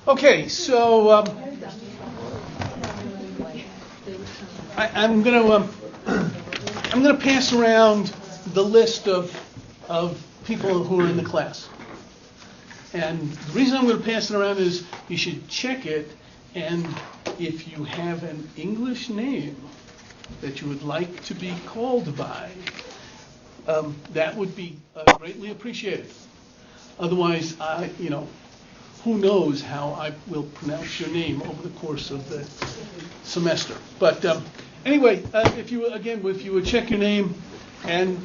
Okay, so I'm gonna pass around the list of people who are in the class, and the reason I'm going to pass it around is you should check it, and if you have an English name that you would like to be called by, that would be greatly appreciated. Otherwise, who knows how I will pronounce your name over the course of the semester. But anyway, if you would check your name and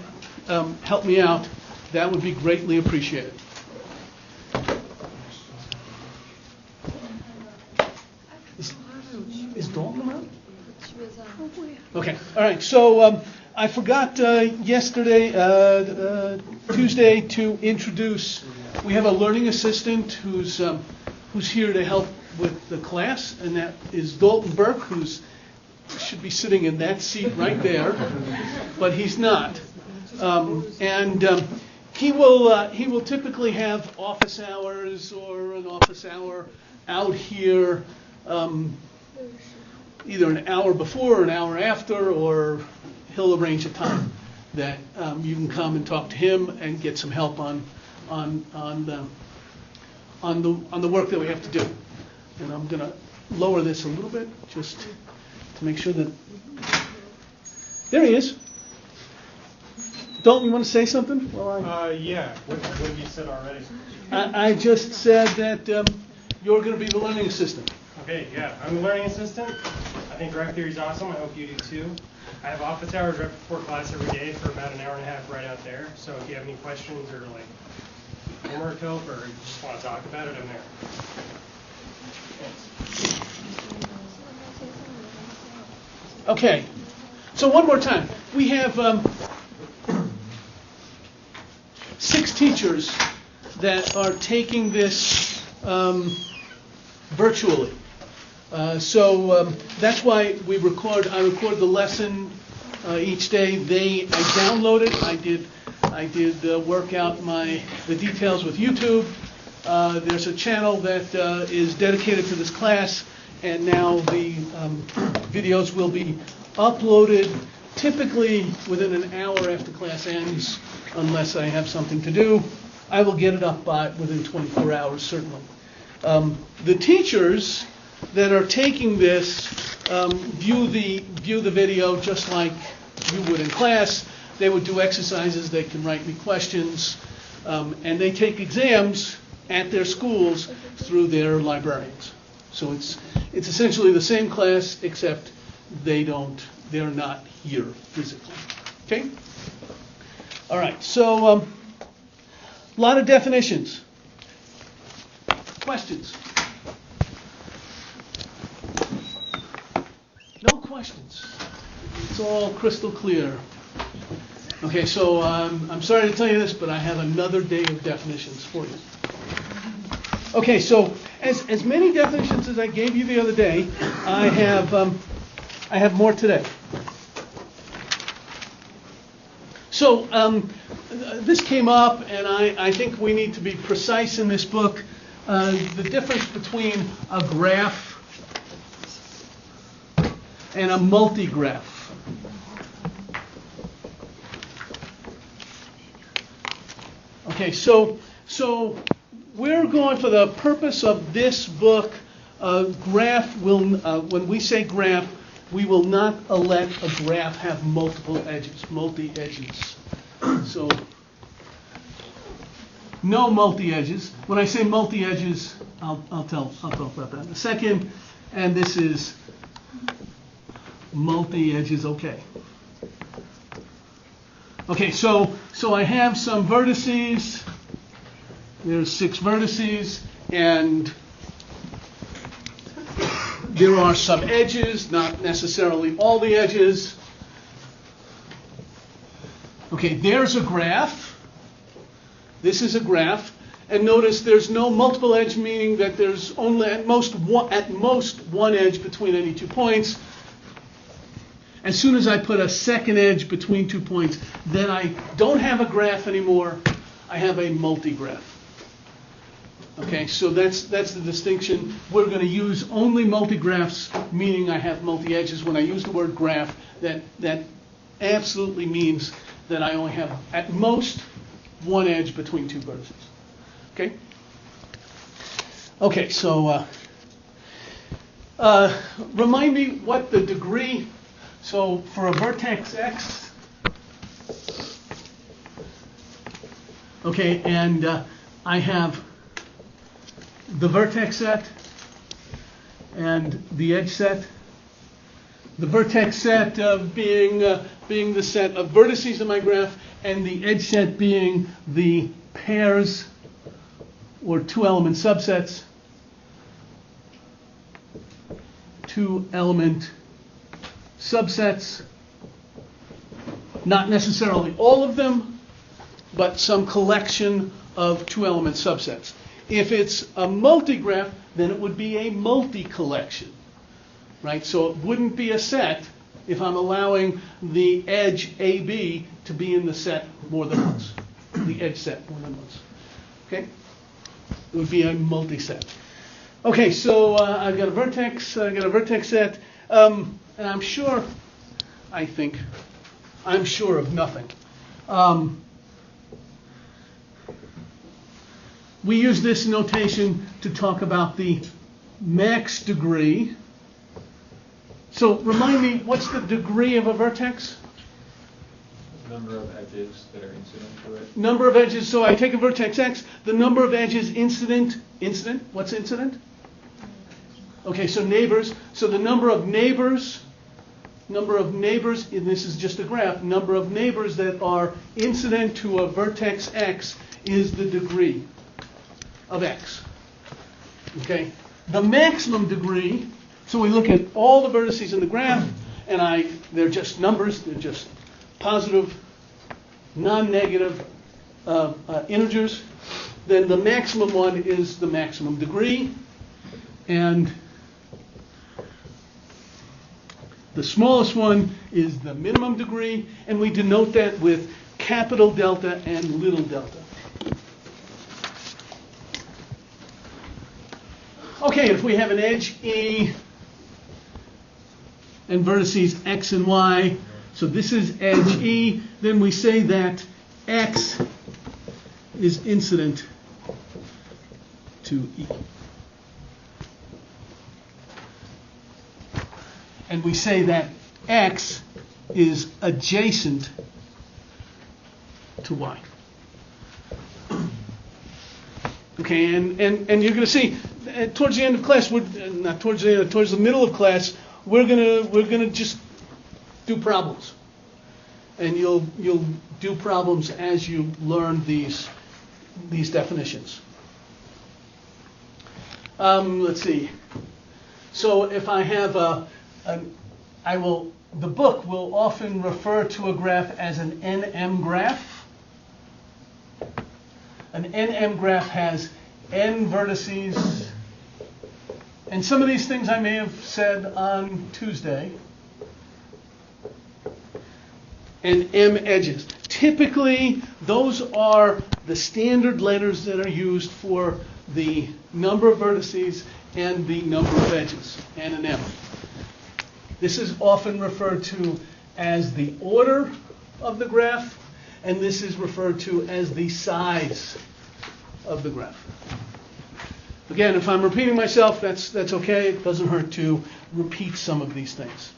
help me out, that would be greatly appreciated. Is Dalton around? Okay, all right. So I forgot yesterday, Tuesday, to introduce. We have a learning assistant who's here to help with the class, and that is Dalton Burke, who's should be sitting in that seat right there, but he's not. He will typically have office hours or an office hour out here, either an hour before or an hour after, or he'll arrange a time that you can come and talk to him and get some help on the work that we have to do. And I'm going to lower this a little bit just to make sure that. There he is. Dalton, you want to say something? Yeah. What have you said already? I just said that you're going to be the learning assistant. Okay, yeah. I'm the learning assistant. I think graph theory is awesome. I hope you do too. I have office hours right before class every day for about an hour and a half right out there. So if you have any questions or homework help or you just want to talk about it, I'm there. Thanks. Okay. So one more time. We have 6 teachers that are taking this virtually. So that's why I record the lesson each day. I download it. I did work out the details with YouTube. There's a channel that is dedicated to this class, and now the videos will be uploaded typically within an hour after class ends, unless I have something to do. I will get it up within 24 hours, certainly. The teachers that are taking this view the video just like you would in class. They would do exercises. They can write me questions, and they take exams at their schools through their librarians. So it's essentially the same class, except they're not here physically. Okay. All right. So a lot of definitions. Questions? No questions. It's all crystal clear. Okay, so I'm sorry to tell you this, but I have another day of definitions for you. Okay, so as many definitions as I gave you the other day, I have more today. So this came up, and I think we need to be precise in this book. The difference between a graph and a multigraph. Okay, so we're going, for the purpose of this book, graph will, when we say graph, we will not let a graph have multiple edges, multi-edges. So no multi-edges. When I say multi-edges, I'll talk about that in a second. And this is multi-edges, okay. Okay, so I have some vertices. There's 6 vertices, and there are some edges, not necessarily all the edges. Okay, there's a graph. This is a graph. And notice there's no multiple edge, meaning that there's only at most one edge between any 2 points. As soon as I put a second edge between 2 points, then I don't have a graph anymore. I have a multigraph. Okay, so that's the distinction. We're going to use only multigraphs, meaning I have multi-edges. When I use the word graph, that absolutely means that I only have, at most, one edge between two vertices. Okay? Okay, so remind me what the degree, so for a vertex X, okay, and I have the vertex set and the edge set. The vertex set being the set of vertices in my graph, and the edge set being the pairs or two-element subsets, two-element subsets, not necessarily all of them, but some collection of two-element subsets. If it's a multigraph, then it would be a multi-collection, right? So it wouldn't be a set if I'm allowing the edge AB to be in the set more than once, the edge set more than once, okay? It would be a multi-set. Okay, so I've got a vertex set, and I'm sure of nothing. We use this notation to talk about the max degree. So remind me, what's the degree of a vertex? Number of edges that are incident to it. Number of edges, so I take a vertex X, the number of edges incident, what's incident? Okay, so neighbors, so the number of neighbors, and this is just a graph, number of neighbors that are incident to a vertex X is the degree of X. Okay, the maximum degree, so we look at all the vertices in the graph, and they're just numbers, they're just positive, non-negative integers. Then the maximum one is the maximum degree, and the smallest one is the minimum degree, and we denote that with capital delta and little delta. Okay, if we have an edge E and vertices X and Y, so this is edge E, then we say that X is incident to E. And we say that X is adjacent to Y. Okay, and you're going to see towards the end of class, towards the middle of class, we're gonna just do problems, and you'll do problems as you learn these definitions. Let's see. So if I have the book will often refer to a graph as an NM graph. An NM graph has n vertices, and some of these things I may have said on Tuesday, and m edges. Typically, those are the standard letters that are used for the number of vertices and the number of edges, n and m. This is often referred to as the order of the graph, and this is referred to as the size of the graph. Again, if I'm repeating myself, that's okay. It doesn't hurt to repeat some of these things.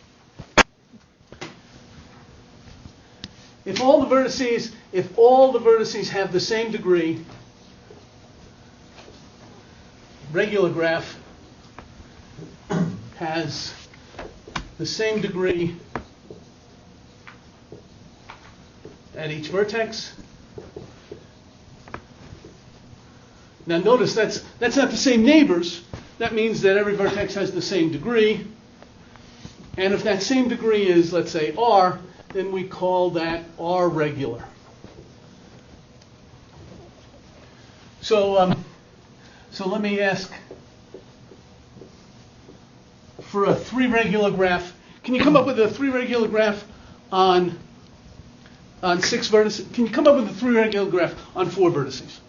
If all the vertices have the same degree, regular graph has the same degree at each vertex. Now notice that's not the same neighbors. That means that every vertex has the same degree. And if that same degree is, let's say, R, then we call that R regular. So let me ask, for a 3 regular graph, can you come up with a 3 regular graph on 6 vertices? Can you come up with a 3 regular graph on 4 vertices?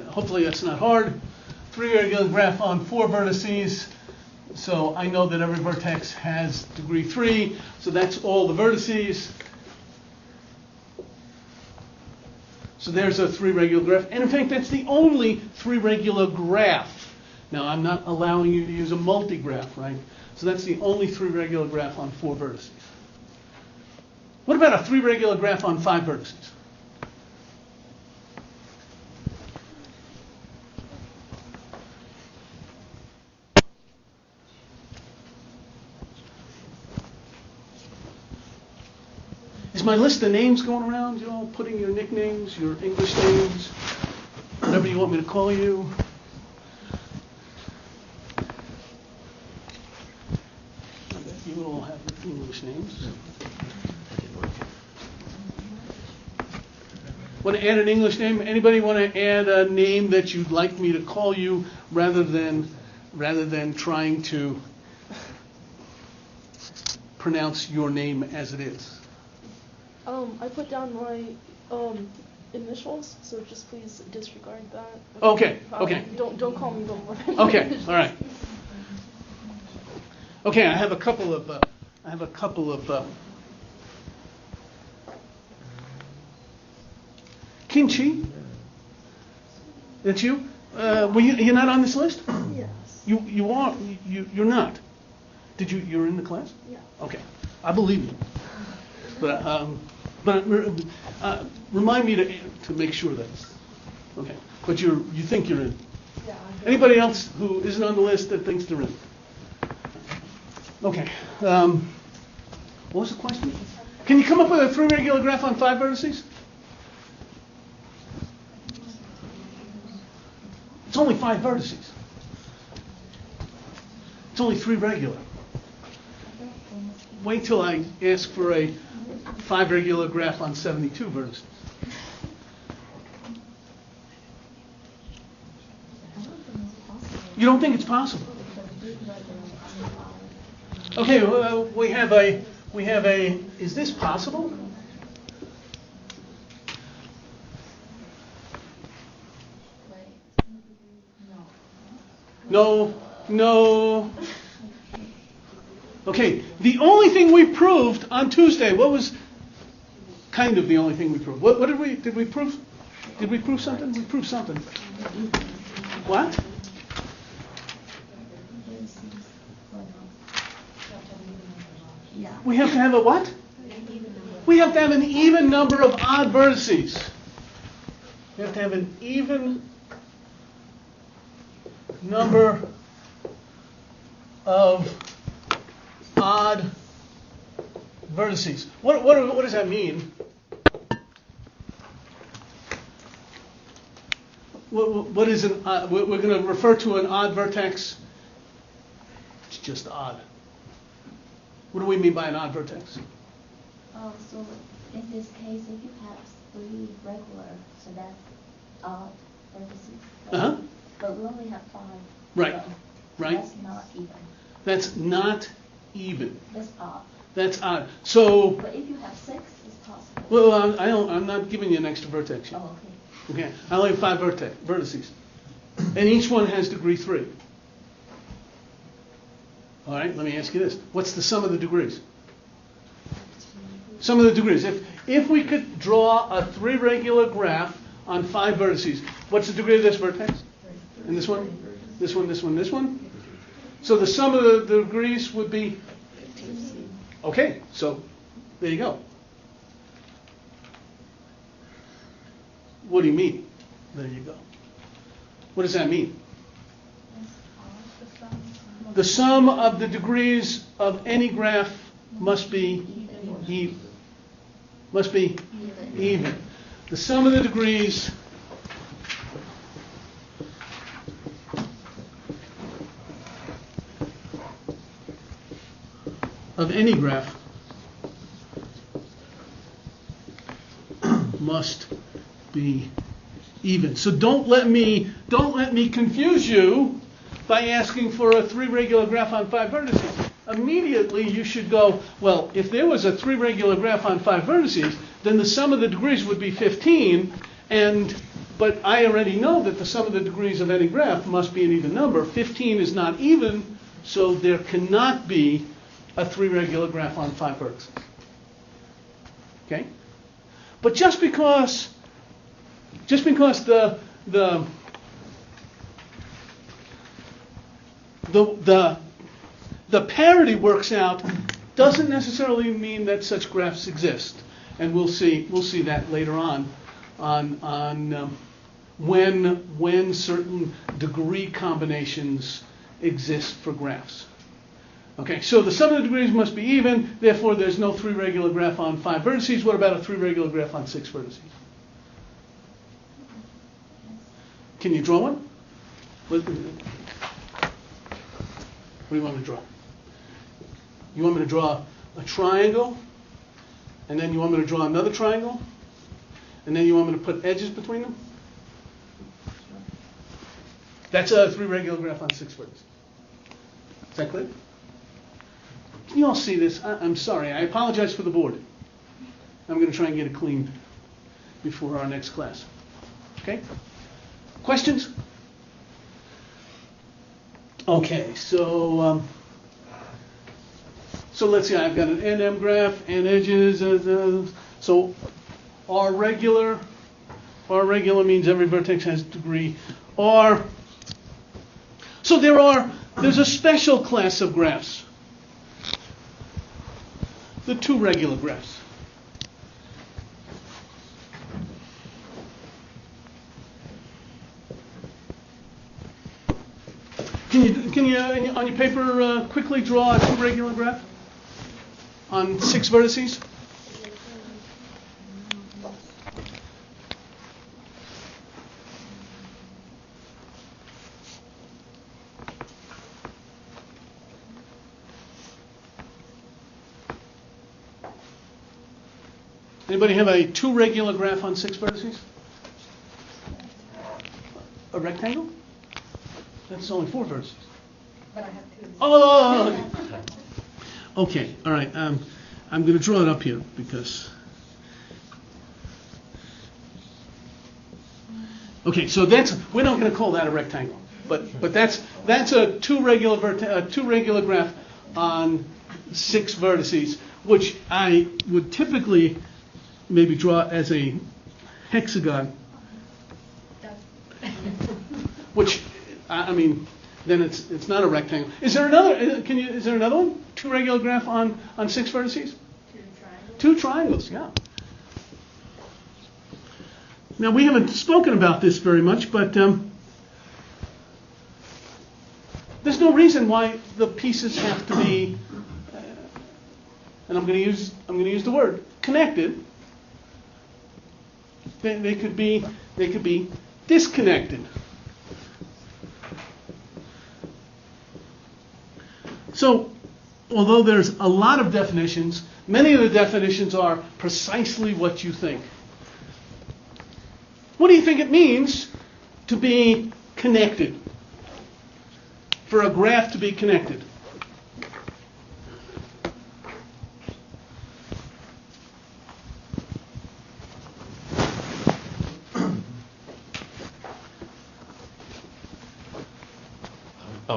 hopefully that's not hard. Three regular graph on four vertices. So I know that every vertex has degree 3. So that's all the vertices. So there's a three regular graph. And in fact, that's the only three regular graph. Now, I'm not allowing you to use a multi-graph, right? So that's the only three regular graph on four vertices. What about a three regular graph on five vertices? Is my list of names going around? You know, putting your nicknames, your English names, whatever you want me to call you. I bet you all have English names. Want to add an English name? Anybody want to add a name that you'd like me to call you rather than trying to pronounce your name as it is? I put down my initials, so just please disregard that. Okay. Okay. Don't call me no more. Okay. All right. Okay. I have a couple of. Kinchi. That's you. You're not on this list. Yes. You are. You're not. Did you? You're in the class. Yeah. Okay. I believe you. But remind me to make sure that's okay. But you think you're in. Yeah. Anybody else who isn't on the list that thinks they're in? Okay. What was the question? Can you come up with a three regular graph on five vertices? It's only five vertices. It's only three regular. Wait till I ask for a five regular graph on 72 vertices. You don't think it's possible? Okay, we have a. Is this possible? No. Okay, the only thing we proved on Tuesday, what was kind of the only thing we proved? What did we prove? Did we prove something? We proved something. What? We have to have a what? We have to have an even number of odd vertices. We have to have an even number of odd vertices. What does that mean? What is an odd? We're going to refer to an odd vertex. It's just odd. What do we mean by an odd vertex? So in this case, if you have three regular, so that's odd vertices. Uh-huh. But we only have five. Right. So Right. That's not even. That's not even. That's odd. That's odd. So, But if you have six, it's possible. well, I'm not giving you an extra vertex yet. Oh, okay. Okay, I only have five vertices, and each one has degree 3. All right, let me ask you this: what's the sum of the degrees? Sum of the degrees. If we could draw a three regular graph on five vertices, what's the degree of this vertex? And this one, this one, this one, this one. So the sum of the degrees would be. Okay, so there you go. What do you mean? There you go. What does that mean? The sum of the degrees of any graph must be even. Must be even. The sum of the degrees of any graph must be even. So don't let me confuse you by asking for a three regular graph on five vertices. Immediately you should go, well, if there was a three regular graph on five vertices, then the sum of the degrees would be 15, and but I already know that the sum of the degrees of any graph must be an even number. 15 is not even, so there cannot be a 3 regular graph on 5 vertices. Okay? But just because the parity works out doesn't necessarily mean that such graphs exist, and we'll see that later on when certain degree combinations exist for graphs. Okay, so the sum of the degrees must be even, therefore there's no 3 regular graph on 5 vertices. What about a 3 regular graph on 6 vertices? Can you draw one? What do you want me to draw? You want me to draw a triangle, and then you want me to draw another triangle, and then you want me to put edges between them? That's a 3 regular graph on 6 vertices. Is that clear? Can you all see this? I'm sorry. I apologize for the board. I'm going to try and get it cleaned before our next class. Okay? Questions? Okay, so let's see. I've got an NM graph and edges. So R regular means every vertex has degree R. So there's a special class of graphs. The 2 regular graphs. Can you on your paper quickly draw a 2 regular graph on 6 vertices? Anybody have a 2 regular graph on 6 vertices? A rectangle? That's only 4 vertices. But I have 2. Oh! Okay, all right. I'm going to draw it up here because. Okay, so we're not going to call that a rectangle, but that's a 2 regular graph on 6 vertices, which I would typically maybe draw as a hexagon, which I mean, then it's not a rectangle. Is there another? Is there another one? 2 regular graph on 6 vertices? 2 triangles, yeah. Now we haven't spoken about this very much, but there's no reason why the pieces have to be, and I'm going to use the word connected. They could be disconnected. So, although there's a lot of definitions, many of the definitions are precisely what you think. What do you think it means to be connected? For a graph to be connected?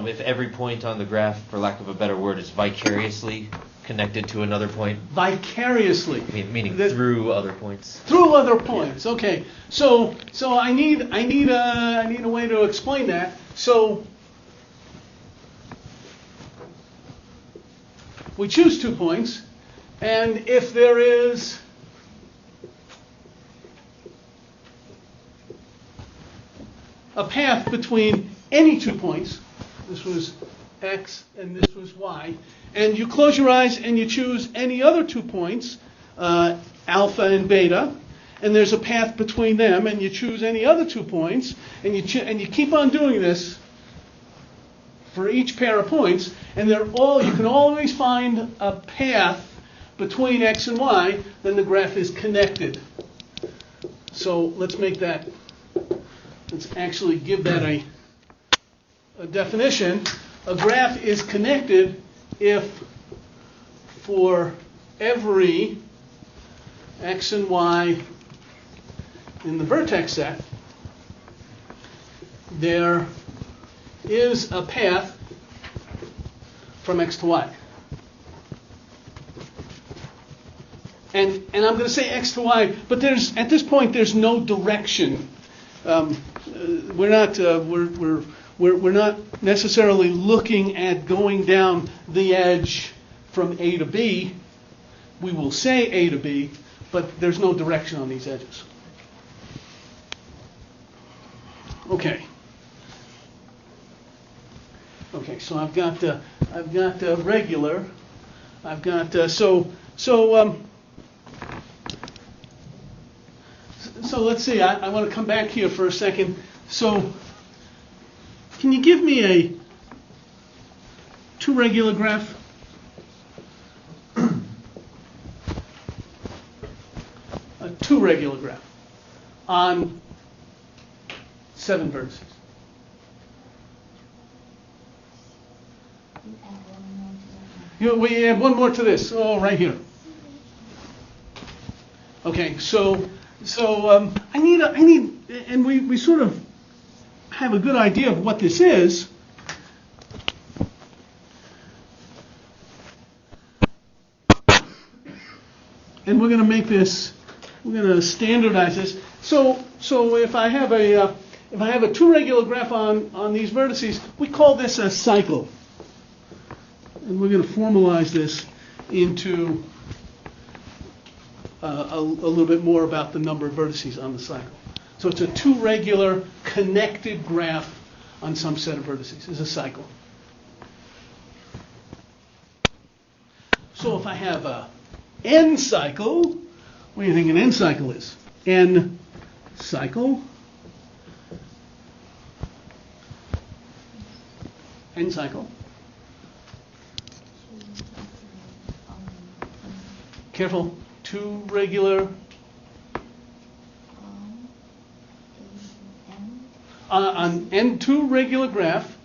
If every point on the graph, for lack of a better word, is vicariously connected to another point. Vicariously. Meaning through other points. Through other points. Yeah. Okay. So I need a way to explain that. So we choose 2 points, and if there is a path between any 2 points, this was X and this was Y, and you close your eyes and you choose any other 2 points, alpha and beta, and there's a path between them, and you choose any other 2 points, and you keep on doing this for each pair of points, and you can always find a path between X and Y, then the graph is connected. So let's actually give that a definition. A graph is connected if for every X and Y in the vertex set, there is a path from X to Y. And I'm going to say X to Y, but at this point there's no direction. We're not necessarily looking at going down the edge from A to B. We will say A to B, but there's no direction on these edges. Okay. Okay, so I've got regular. I've got so let's see. I want to come back here for a second. So, can you give me a two regular graph? A two regular graph on 7 vertices. We add one more to this. Oh, right here. Okay, so I need, and we sort of have a good idea of what this is. And we're going to make this, we're going to standardize this. So if I have a two regular graph on these vertices, we call this a cycle. And we're going to formalize this into a little bit more about the number of vertices on the cycle. So it's a two regular connected graph on some set of vertices. It's a cycle. So if I have a n cycle, what do you think an n cycle is? N cycle. N cycle. Careful. Two regular. On n two regular graph,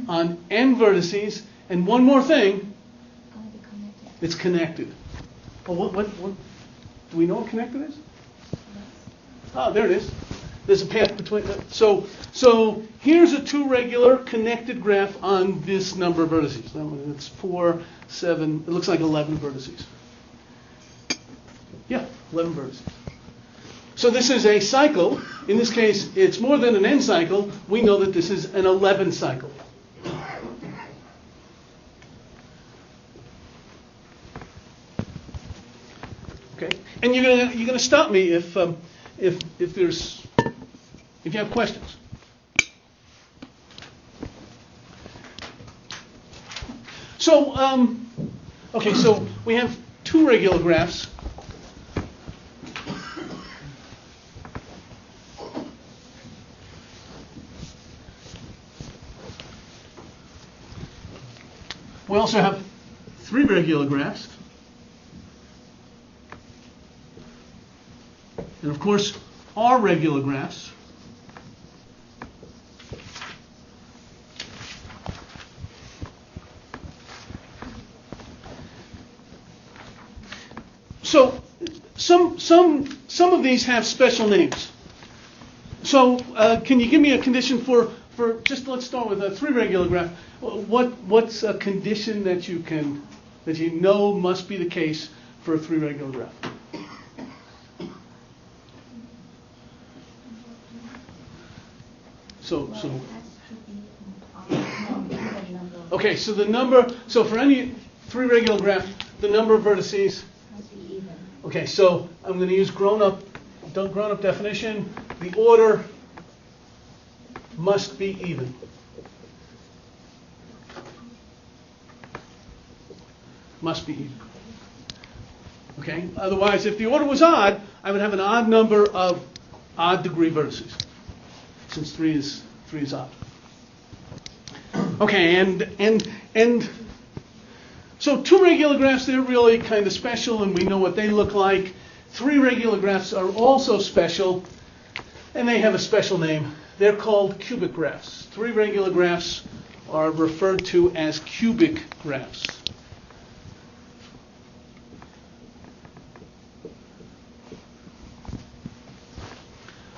on n vertices, and one more thing. It's connected. Oh, what? Do we know what connected is? Oh, there it is. There's a path between. So here's a two regular connected graph on this number of vertices. It's 4, 7. It looks like 11 vertices. Yeah, 11 vertices. So this is a cycle. In this case, it's more than an n cycle. We know that this is an 11 cycle. Okay, and you're gonna stop me if you have questions. So okay, so we have two regular graphs. We also have three regular graphs. And of course, our regular graphs. So some of these have special names. So can you give me a condition for just let's start with a three regular graph. What's a condition that you know must be the case for a three regular graph? Okay, so the number, so for any three regular graph, the number of vertices Must be even. Okay, so I'm going to use grown-up definition. The order must be even. Must be even. Okay? Otherwise, if the order was odd, I would have an odd number of odd degree vertices, since 3 is odd. Okay, and so two regular graphs, they're really kind of special, and we know what they look like. Three regular graphs are also special, and they have a special name. They're called cubic graphs. Three regular graphs are referred to as cubic graphs.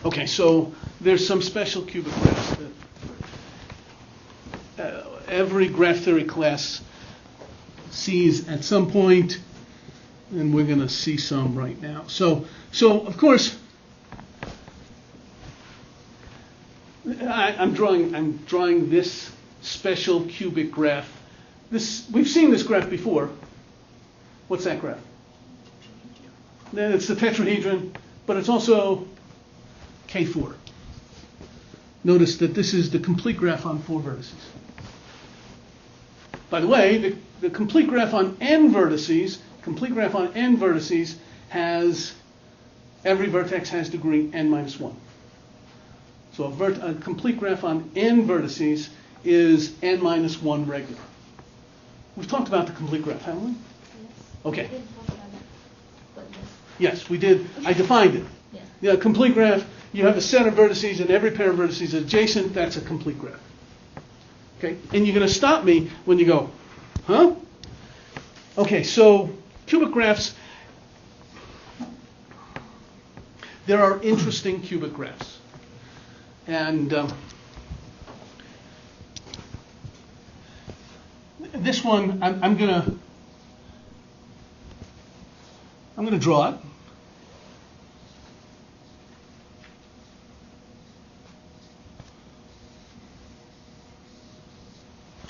Okay, so there's some special cubic graphs every graph theory class sees at some point, and we're going to see some right now. So of course, I'm drawing this special cubic graph. We've seen this graph before. What's that graph? Then it's the tetrahedron, but it's also K4. Notice that this is the complete graph on 4 vertices. By the way, the complete graph on n vertices has every vertex has degree n minus 1. So a complete graph on n vertices is n minus 1 regular. We've talked about the complete graph, haven't we? Yes. Okay. We didn't talk about that, but yes. Yes, we did. I defined it. Yes. Yeah, complete graph, you have a set of vertices and every pair of vertices adjacent, that's a complete graph. Okay, and you're going to stop me when you go, huh? Okay, so cubic graphs, there are interesting cubic graphs. And this one, I'm going to draw it.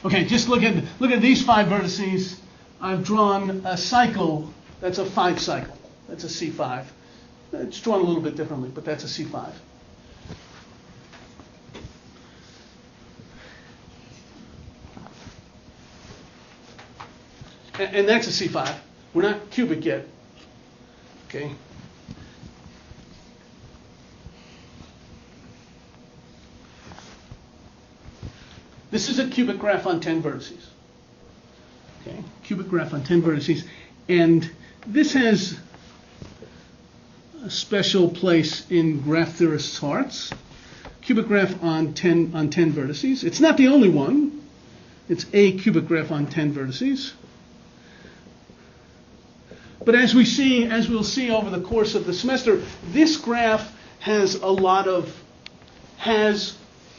Okay, just look at these 5 vertices. I've drawn a cycle. That's a 5 cycle. That's a C5. It's drawn a little bit differently, but that's a C5. And that's a C5. We're not cubic yet. Okay. This is a cubic graph on 10 vertices. Okay, cubic graph on 10 vertices. And this has a special place in graph theorists' hearts. Cubic graph on 10 vertices. It's not the only one. It's a cubic graph on 10 vertices. But as we'll see over the course of the semester, this graph has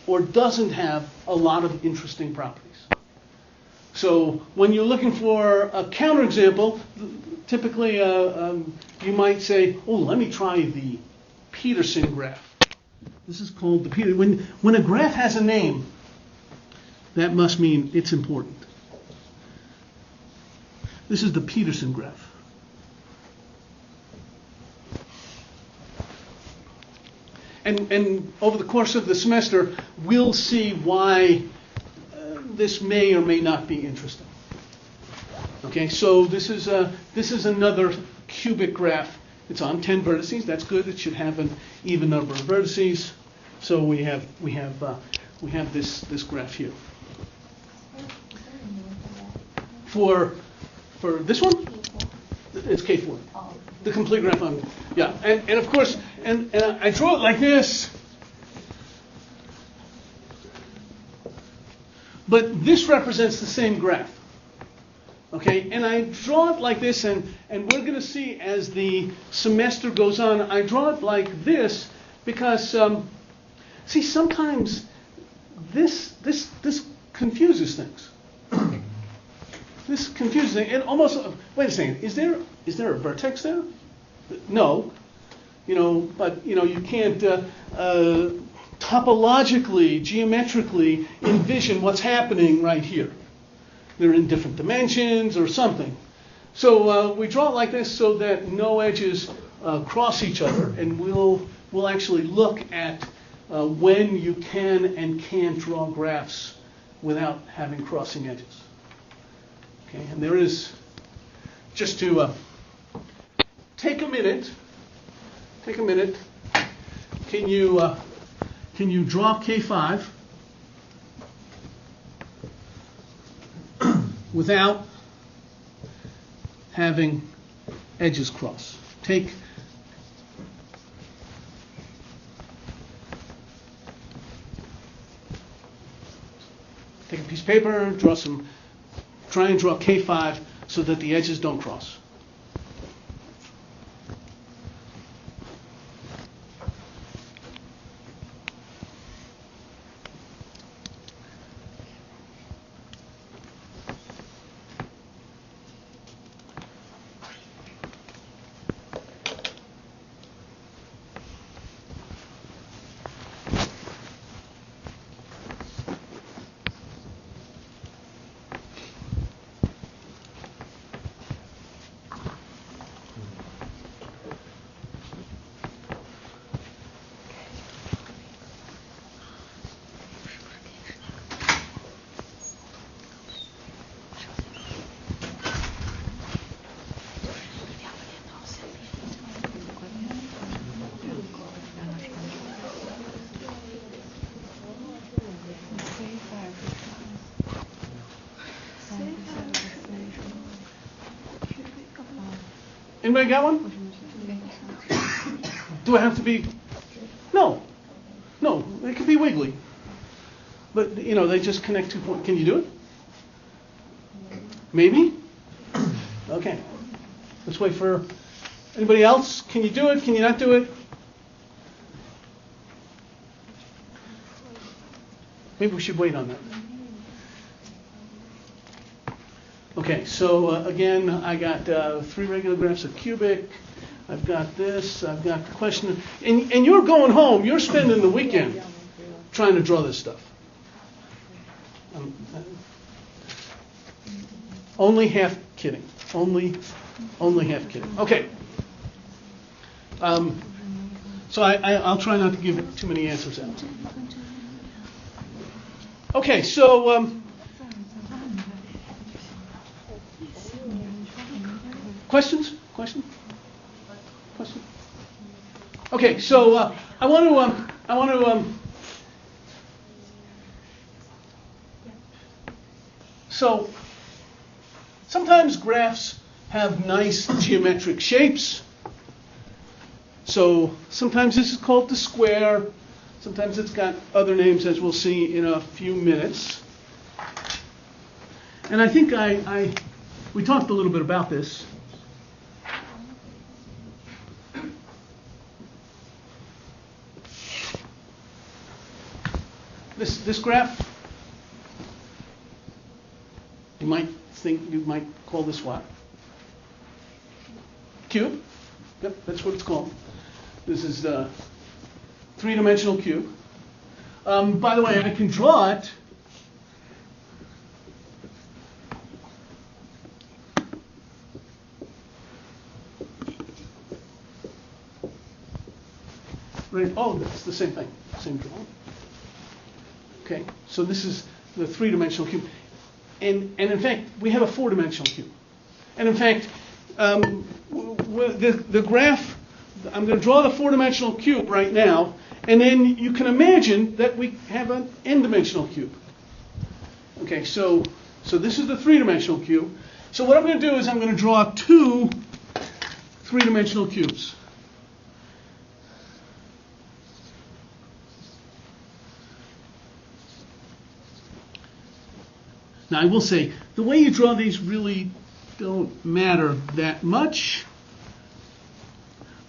or doesn't have a lot of interesting properties. So when you're looking for a counterexample, typically you might say, oh, let me try the Peterson graph. This is called the Peterson. When a graph has a name, that must mean it's important. This is the Peterson graph. And over the course of the semester, we'll see why this may or may not be interesting. Okay, so this is another cubic graph. It's on 10 vertices. That's good. It should have an even number of vertices. So we have this graph here. For this one, it's K4. Oh. The complete graph on, yeah, and of course, and I draw it like this, but this represents the same graph, okay, and I draw it like this, and we're going to see as the semester goes on, I draw it like this because, see, sometimes this confuses things. This confuses things. It almost, wait a second, is there a vertex there? No. But you can't topologically, geometrically envision what's happening right here. They're in different dimensions or something. So we draw it like this so that no edges cross each other, and we'll actually look at when you can and can't draw graphs without having crossing edges. Okay, and there is, just to take a minute. Can you draw K5 without having edges cross? Take a piece of paper, try and draw K5 so that the edges don't cross. Anybody got one? Do I have to be? No. No, it could be wiggly. But, they just connect 2 points. Can you do it? Maybe? Okay. Let's wait for anybody else. Can you do it? Can you not do it? Maybe we should wait on that. Okay, so again, I got 3 regular graphs of cubic. I've got this. I've got the question. And you're going home. You're spending the weekend trying to draw this stuff. Only half kidding. Only half kidding. Okay. So I'll try not to give too many answers out. Okay, so questions? Okay, so I want to. So sometimes graphs have nice geometric shapes. So sometimes this is called the square. Sometimes it's got other names, as we'll see in a few minutes. And I think we talked a little bit about this. This graph, you might call this what? Cube. Yep, that's what it's called. This is the 3-dimensional cube. By the way, I can draw it. Right. Oh, that's the same thing. Same drawing. Okay. So this is the 3-dimensional cube, and in fact, we have a 4-dimensional cube. And in fact, the graph. I'm going to draw the 4-dimensional cube right now, and then you can imagine that we have an n-dimensional cube. Okay, so this is the 3-dimensional cube. So what I'm going to do is I'm going to draw 2 3-dimensional cubes. Now I will say, the way you draw these really don't matter that much.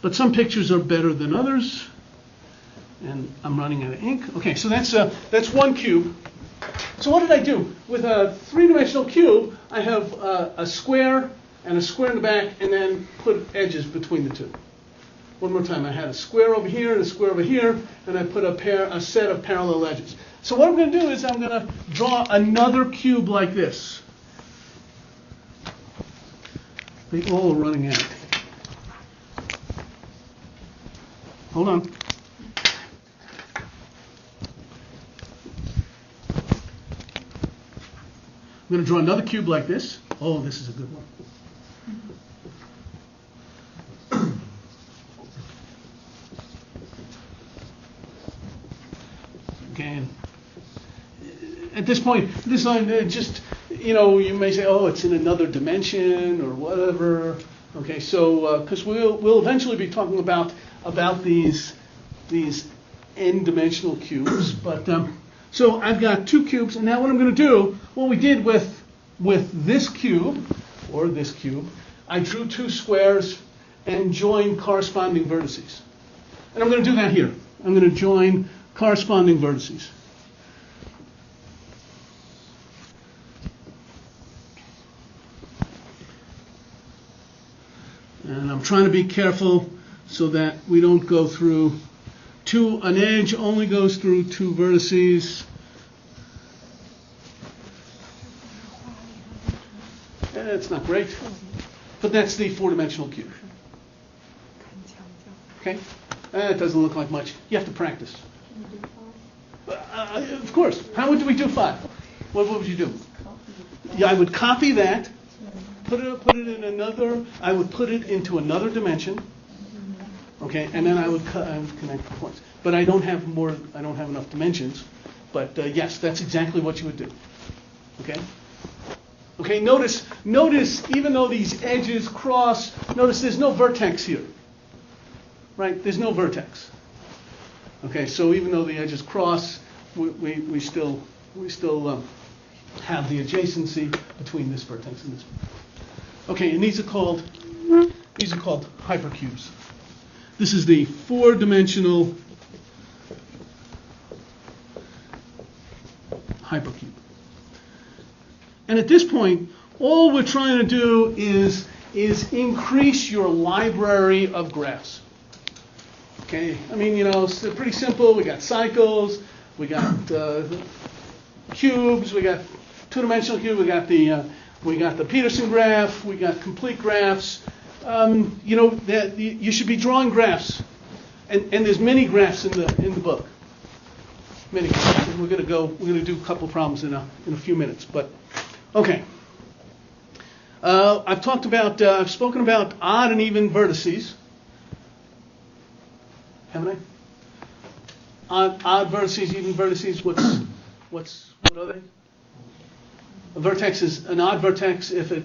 But some pictures are better than others, and I'm running out of ink. Okay, so that's 1 cube. So what did I do? With a 3-dimensional cube, I have a square and a square in the back, and then put edges between the 2. One more time, I had a square over here and a square over here, and I put a set of parallel edges. So what I'm going to do is I'm going to draw another cube like this. They all are running out. Hold on. I'm going to draw another cube like this. Oh, this is a good one. Okay. And at this point, this line just, you may say, oh, it's in another dimension or whatever. Okay, so because we'll eventually be talking about these n-dimensional cubes, but so I've got 2 cubes, and now what I'm going to do, what we did with this cube or this cube, I drew 2 squares and joined corresponding vertices, and I'm going to do that here. I'm going to join corresponding vertices. And I'm trying to be careful so that we don't go through an edge only goes through 2 vertices. It's not great, but that's the 4-dimensional cube. Okay? It doesn't look like much. You have to practice. Of course. How would we do 5? What would you do? Yeah, I would copy that, put it in another. I would put it into another dimension. Okay, and then I would connect the points. But I don't have enough dimensions. But yes, that's exactly what you would do. Okay. Okay, notice, even though these edges cross, notice there's no vertex here. Right? There's no vertex. Okay, so even though the edges cross, we still have the adjacency between this vertex and this. Okay, and these are called hypercubes. This is the four-dimensional hypercube. And at this point, all we're trying to do is increase your library of graphs. Okay, I mean, it's pretty simple. We got cycles, we got cubes, we got two-dimensional cube, we got the Peterson graph, we got complete graphs. You should be drawing graphs, and there's many graphs in the book. Many graphs. And we're going to do a couple of problems in a few minutes. But okay, I've spoken about odd and even vertices. Haven't I? Odd vertices, even vertices. What are they? A vertex is an odd vertex if it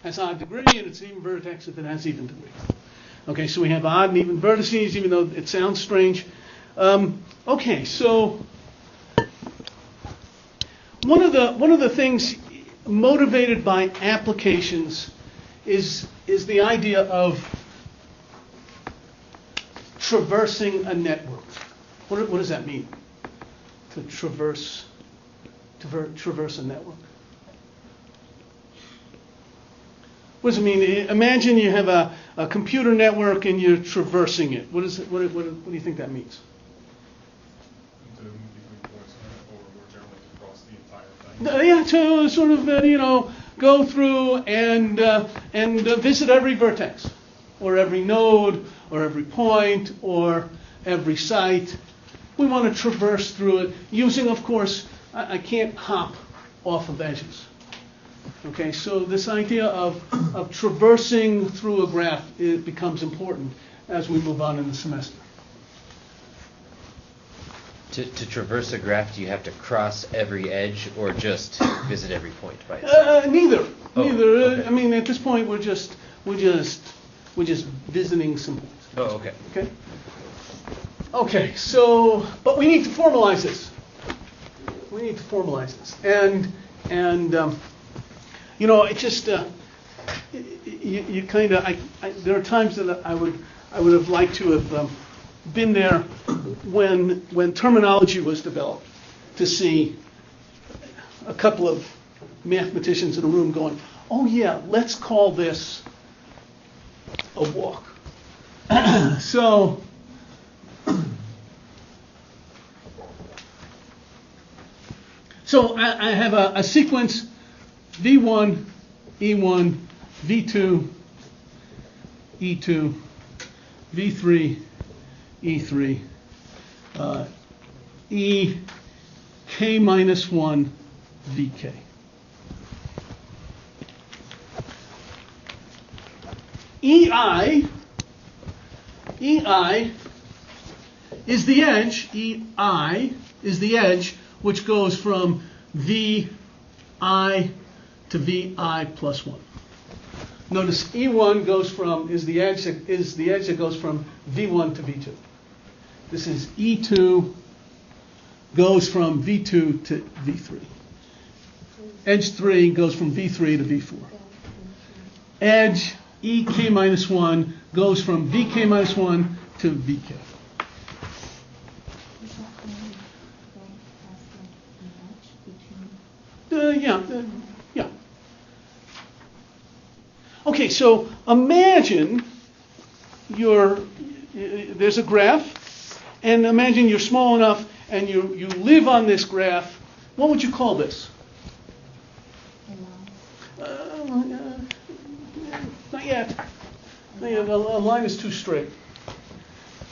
has odd degree, and it's an even vertex if it has even degree. Okay, so we have odd and even vertices, even though it sounds strange. Okay, so one of the things motivated by applications is the idea of traversing a network. What does that mean? To traverse a network. What does it mean? Imagine you have a computer network and you're traversing it. What do you think that means? To move between points or more generally to cross the entire thing. Yeah, to sort of go through and visit every vertex, or every node, or every point, or every site. We want to traverse through it using, of course, I can't hop off of edges. Okay, so this idea of traversing through a graph, it becomes important as we move on in the semester. To traverse a graph, do you have to cross every edge or just visit every point by itself? Neither. Oh, Neither. okay. I mean, at this point, we're just visiting some points. Oh, okay. Okay. Okay. So, but we need to formalize this. And it just you kind of. There are times that I would have liked to have been there when terminology was developed, to see a couple of mathematicians in a room going, "Oh yeah, let's call this a walk." So I have a sequence V1, E1, V2, E2, V3, E3, E K minus 1, VK. EI is the edge, EI is the edge which goes from VI to VI plus 1. Notice E1 is the edge that goes from V1 to V2. This is E2 goes from V2 to V3. Edge 3 goes from V3 to V4. Edge EK minus 1 goes from VK minus 1 to VK. Yeah. Okay, so imagine there's a graph, and imagine you're small enough and you live on this graph. What would you call this? Not yet. A line is too straight.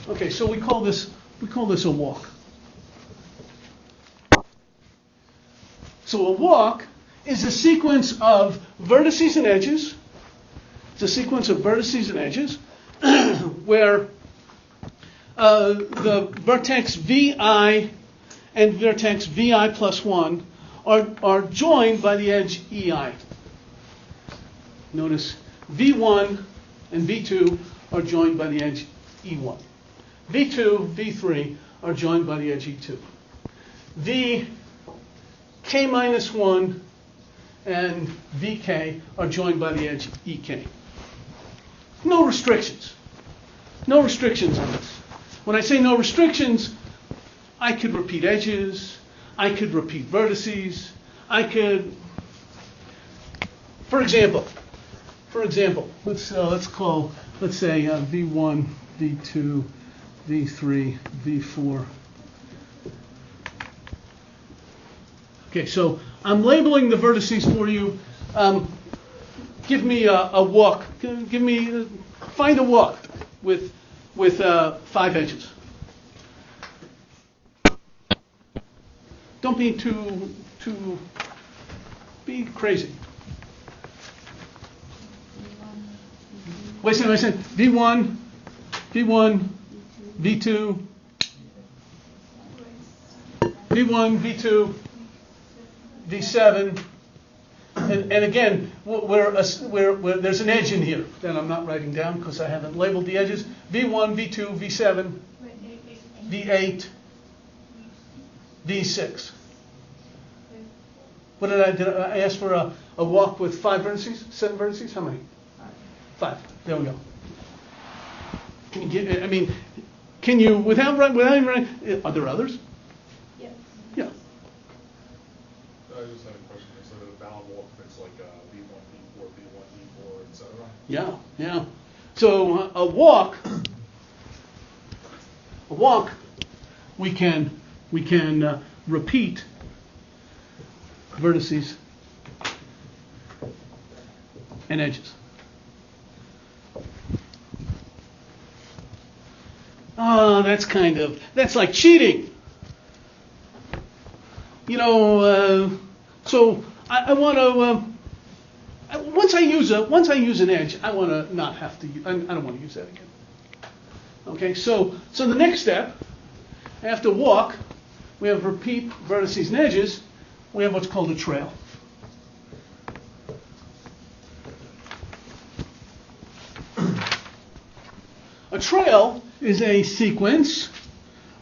Okay, so we call this a walk. So a walk is a sequence of vertices and edges. It's a sequence of vertices and edges where the vertex VI and vertex VI plus 1 are joined by the edge EI. Notice V1 and V2 are joined by the edge E1. V2, V3 are joined by the edge E2. VK minus 1 and VK are joined by the edge EK. No restrictions. No restrictions on this. When I say no restrictions, I could repeat edges, I could repeat vertices, I could, for example, let's say V1, V2, V3, V4. Okay, so I'm labeling the vertices for you. Give me a walk. Find a walk with 5 edges. Don't be be crazy. Wait a second. V1, V2, V1, V2, V7, and again, where there's an edge in here that I'm not writing down because I haven't labeled the edges. V1, V2, V7, V8, V6. What did I ask for a walk with 5 vertices? 7 vertices? How many? 5. There we go. Can you without even writing? Are there others? Yes. Yeah. I just had a question. So the bound walk fits like V1, V4, V1, V4, etc. Yeah. So a walk, we can repeat vertices and edges. Oh, that's like cheating. So I want to. Once I use an edge, I want to not have to. I don't want to use that again. Okay. So the next step, after walk, we have repeat vertices and edges. We have what's called a trail. A trail is a sequence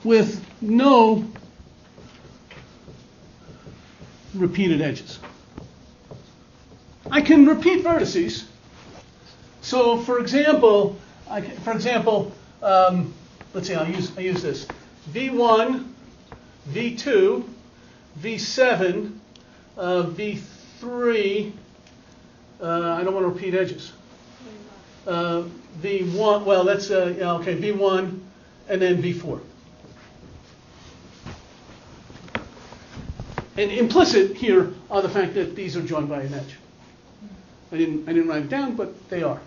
with no repeated edges. I can repeat vertices. So, for example, let's see. I use this: V1, V2, V7, V3. I don't want to repeat edges. V1. Well, that's V1, and then V4. And implicit here are the fact that these are joined by an edge. I didn't write it down, but they are.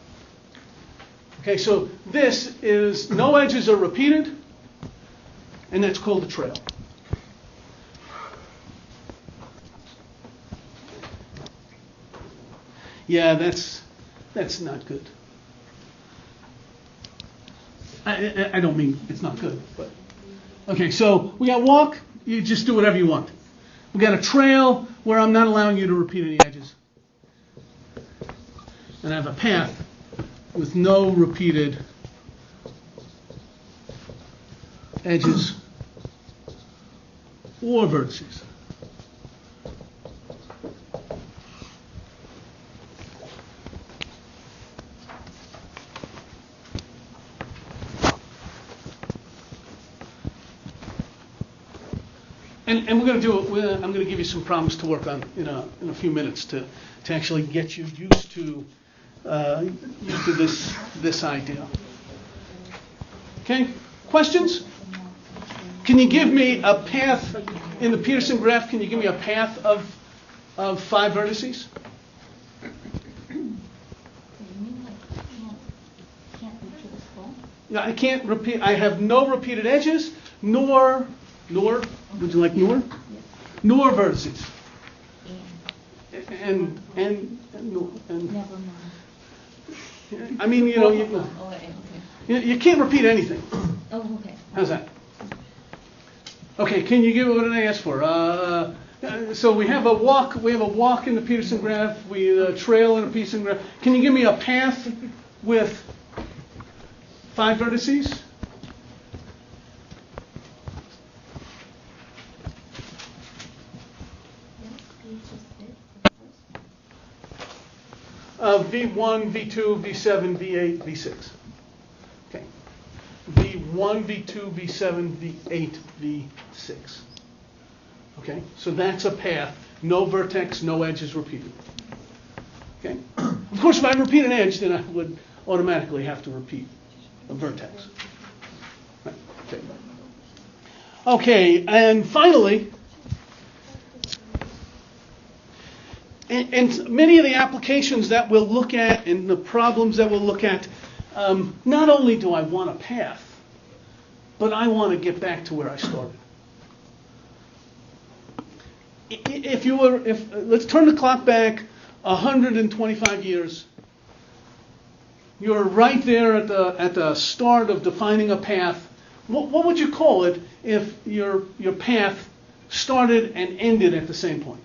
Okay, so this is no edges are repeated, and that's called a trail. Yeah, that's not good. I don't mean it's not good, but okay. So we got walk. You just do whatever you want. We got a trail where I'm not allowing you to repeat any edges, and I have a path with no repeated edges or vertices. And we're going to do it. I'm going to give you some problems to work on in a few minutes to actually get you used to this idea. Okay? Questions? Can you give me a path in the Peterson graph? Can you give me a path of 5 vertices? You mean like can't repeat this full? No, I can't repeat. I have no repeated edges, nor. Would you like nor? Yes. Nor vertices. And Never mind. I mean, Oh, okay. you can't repeat anything. Oh, okay. How's that? Okay, can you give me what did I ask for? So we have a walk. We have a walk in the Peterson Graph. We trail in the Peterson Graph. Can you give me a path with 5 vertices? V1, V2, V7, V8, V6. Okay. V1, V2, V7, V8, V6. Okay, so that's a path. No vertex, no edge is repeated. Okay. Of course, if I repeat an edge, then I would automatically have to repeat a vertex. Right. Okay. Okay, and finally, and many of the applications that we'll look at and the problems that we'll look at, not only do I want a path, but I want to get back to where I started. Let's turn the clock back 125 years. You're right there at the start of defining a path. What would you call it if your path started and ended at the same point?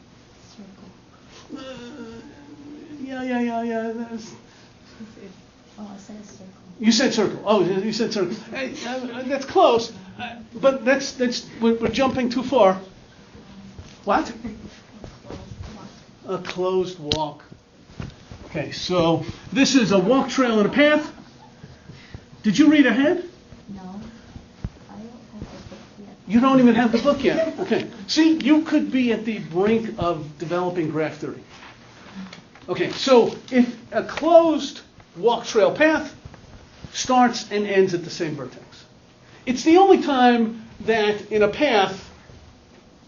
Yeah. Oh, it says circle. You said circle. Oh, you said circle. Hey, that's close, but we're jumping too far. What? A closed walk. Okay, so this is a walk, trail, and a path. Did you read ahead? No, I don't have the book yet. You don't even have the book yet. Okay. See, you could be at the brink of developing graph theory. Okay, so if a closed walk, trail, path starts and ends at the same vertex. It's the only time that in a path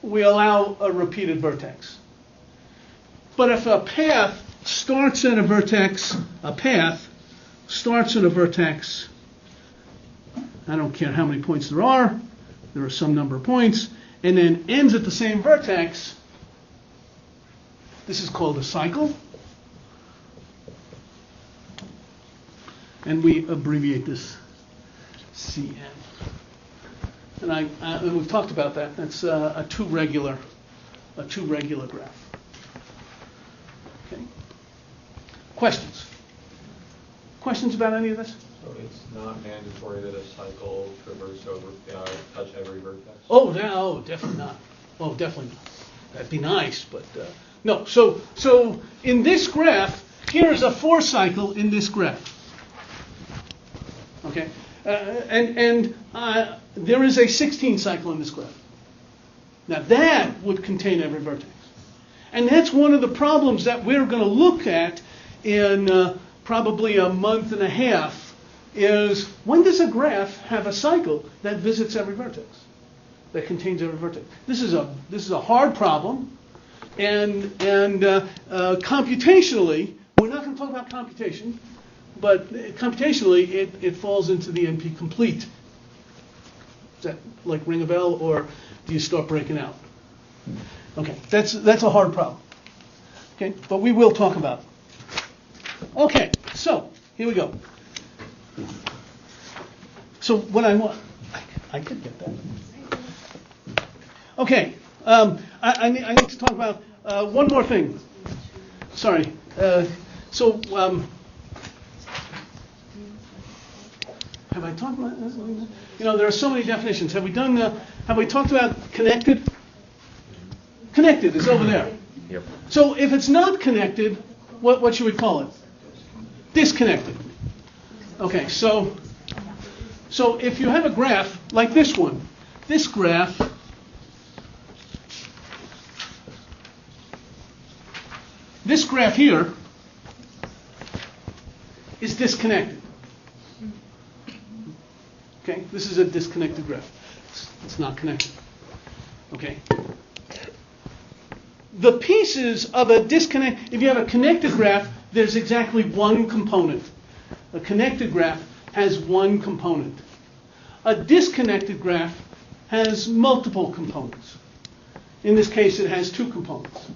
we allow a repeated vertex. But if a path starts at a vertex, I don't care how many points there are some number of points, and then ends at the same vertex, this is called a cycle. And we abbreviate this CN. And we've talked about that. That's a two regular graph. Okay. Questions? Questions about any of this? So it's not mandatory that a cycle traverse over, touch every vertex? Oh, no, definitely not. Oh, definitely not. That'd be nice, but no. So in this graph, here's a 4 cycle in this graph. Okay, and there is a 16 cycle in this graph. Now that would contain every vertex, and that's one of the problems that we're going to look at in probably a month and a half. Is when does a graph have a cycle that visits every vertex, that contains every vertex? This is a hard problem, and computationally, we're not going to talk about computation. But computationally, it falls into the NP complete. Does that like ring a bell, or do you start breaking out? Okay, that's a hard problem. Okay, but we will talk about it. Okay, so here we go. So what I want, I could get that. Okay, I need to talk about one more thing. Sorry. Have I talked about this? There are so many definitions. Have we talked about connected? Connected is over there. Yep. So if it's not connected, what should we call it? Disconnected. Okay, so if you have a graph like this one, this graph here is disconnected. Okay, this is a disconnected graph. It's not connected. Okay. The pieces of a disconnect, if you have a connected graph, there's exactly one component. A connected graph has one component. A disconnected graph has multiple components. In this case, it has 2 components.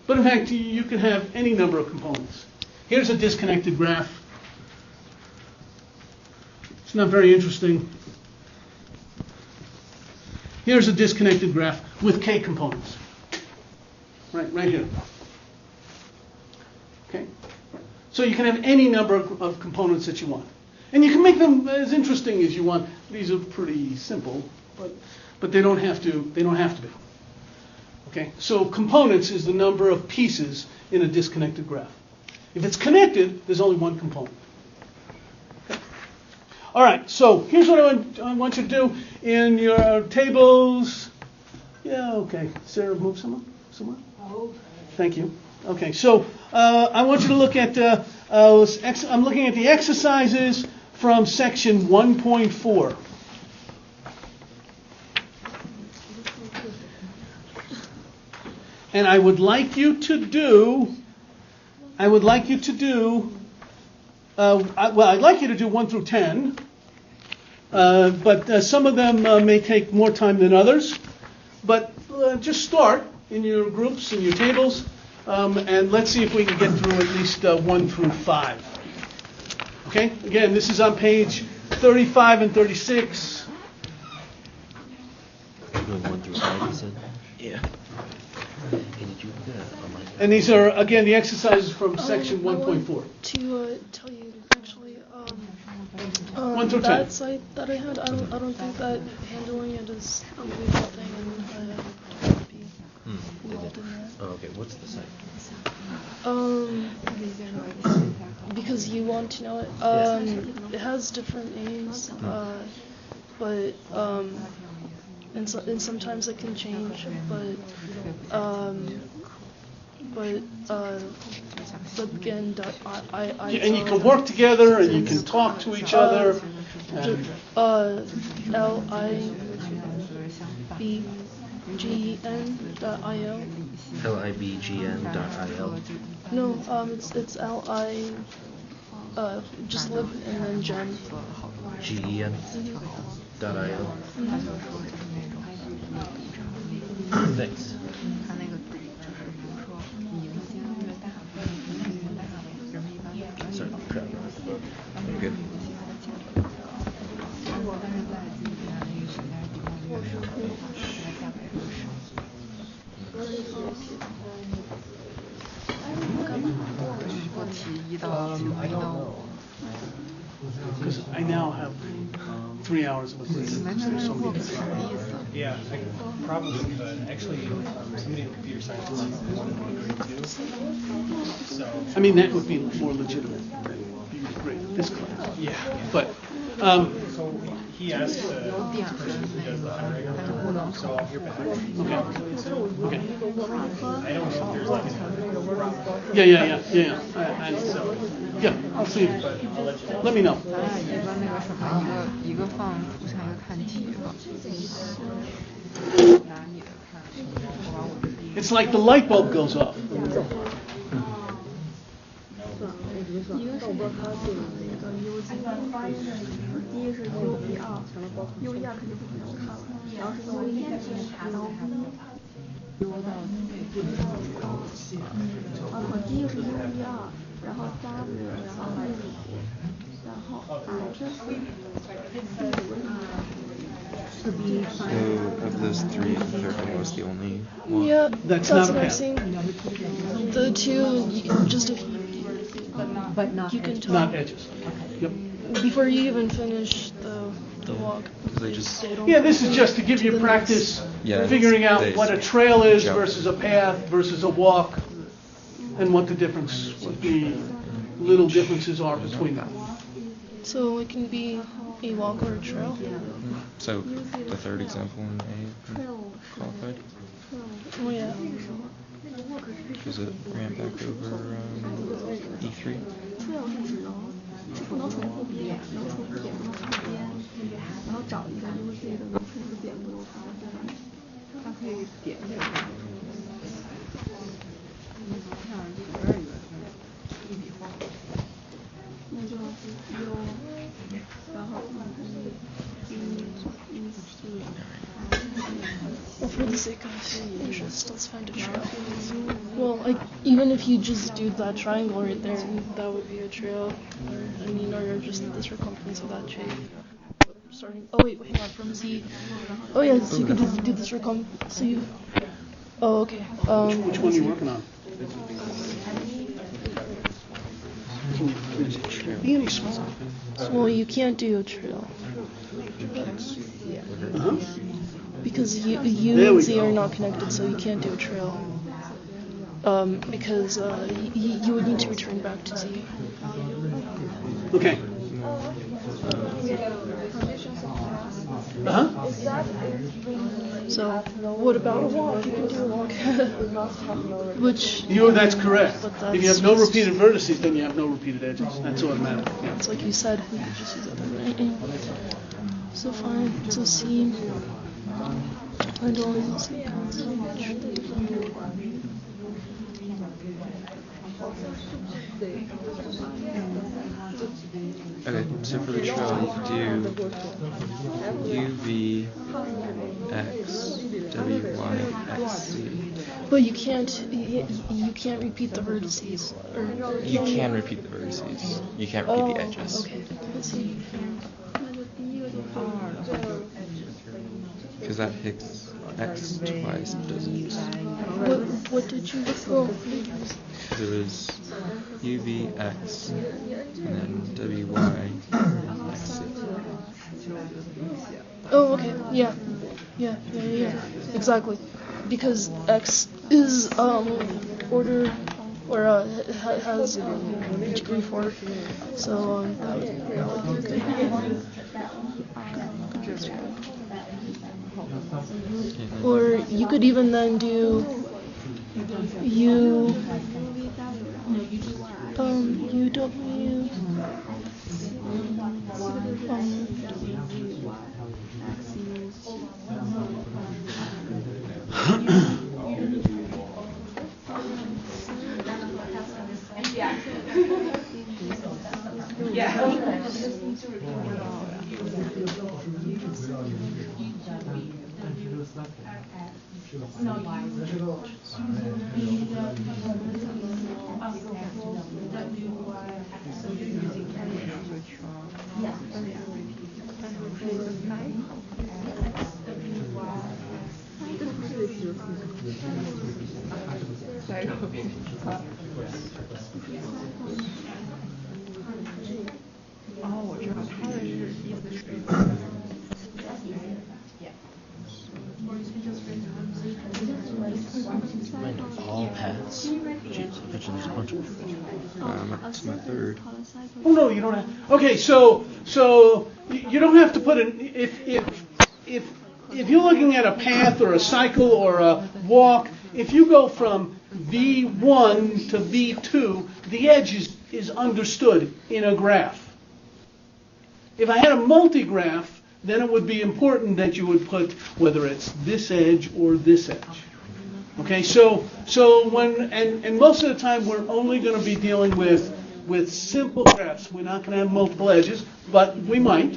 But in fact, you can have any number of components. Here's a disconnected graph. It's not very interesting. Here's a disconnected graph with k components. right here. Okay? So you can have any number of components that you want. And you can make them as interesting as you want. These are pretty simple, but they don't have to be. Okay? So components is the number of pieces in a disconnected graph. If it's connected, there's only one component. Okay? All right, so here's what I want you to do in your tables. Yeah, okay. Sarah, move someone? Thank you. Okay, so I want you to look at, I'm looking at the exercises from section 1.4. And I'd like you to do 1 through 10, but some of them may take more time than others. But just start in your groups, in your tables, and let's see if we can get through at least 1 through 5. Okay? Again, this is on page 35 and 36. Doing 1 through 5, you said? Yeah. Hey, did you And these are, again, the exercises from section 1.4. I want to tell you, actually, 1 through 10. that site that I had, I don't think that handling it is a really good thing, and I would be involved in that. Oh, okay. What's the site? Because you want to know it. It has different names, but and sometimes it can change, but again, I And you can work together, and you can talk to each other. libgn.io. libgn.il. No, it's li, just lib and then gen. gen.io. Thanks. Sorry, good. I don't know. Because I now have 3 hours of agreement. There's so many different. Yeah, I probably could. Actually, somebody in computer science is one of grade 2. So. I mean, that would be more legitimate than being great at this class. Yeah. But, So he asked the person who does the hiring, so I'll hear back. okay. I don't know if there's like Yeah. I'll see you. Let me know. It's like the light bulb goes off. 一个是豆瓣它定的那个 U 字，第一是 U1，U1 肯定不可能看了，然后是 U1，然后 B，第一个是 U1，然后 W， 然后 E， 然后 So of those three, Vertices was the only one? Yeah, That's that's not what a I'm saying. The two, just if but not you can Not talk edges. Yep. before you even finish the walk. They just don't Yeah, this is go just to give to you the practice Yeah, figuring out they what a trail is jump. versus a path versus a walk, and what the little differences are between them. next. So it can be a walk or a trail. so the third example in A qualified Oh yeah. because it ran back over E3. 不能重复点，能重复点不能重复边，然后找一个 UZ 的能重复点不能重复边，它可以点这个。那就 U， 然后 Well, for the sake of interest, let's find a trail. Well, even if you just do that triangle right there, that would be a trail. Or just the circumference of that shape. Starting. Oh wait, hang on. From Z. Oh yeah, so you could just do the circumference. So you. Oh, okay. Which one are you working on? Be any smaller. Well, you can't do a trail Uh-huh. because you There and we Z go. are not connected, so you can't do a trail. Because you would need to return back to Z. Okay. Uh-huh. So, what about a walk? You can do a walk. Which, That's correct. But If you have that's no just- repeated vertices, then you have no repeated edges. That's automatic. Yeah. it's like you said, you could just use it right. So fine. So C. I don't even see so much. Okay, so for the trail, you do U, V, X, W, Y, X, Z. But you can't repeat the vertices. You can repeat the vertices. You can't repeat the edges. Okay. Let's see. Because that hits X twice, doesn't. What did you? Oh. There was U, V, X, and then W, Y, X, Z. Oh, okay. Yeah. Exactly. Because X is order or has degree 4, so that would be good. Or you could even then do U W All paths. Jeez, I bet you there's a bunch of them. Up to my third. Oh no, you don't have. Okay, so you don't have to put an if you're looking at a path or a cycle or a walk. If you go from V1 to V2, the edge is understood in a graph. If I had a multi-graph, then it would be important that you would put whether it's this edge or this edge. Okay, so when and most of the time we're only going to be dealing with simple graphs. We're not going to have multiple edges, but we might.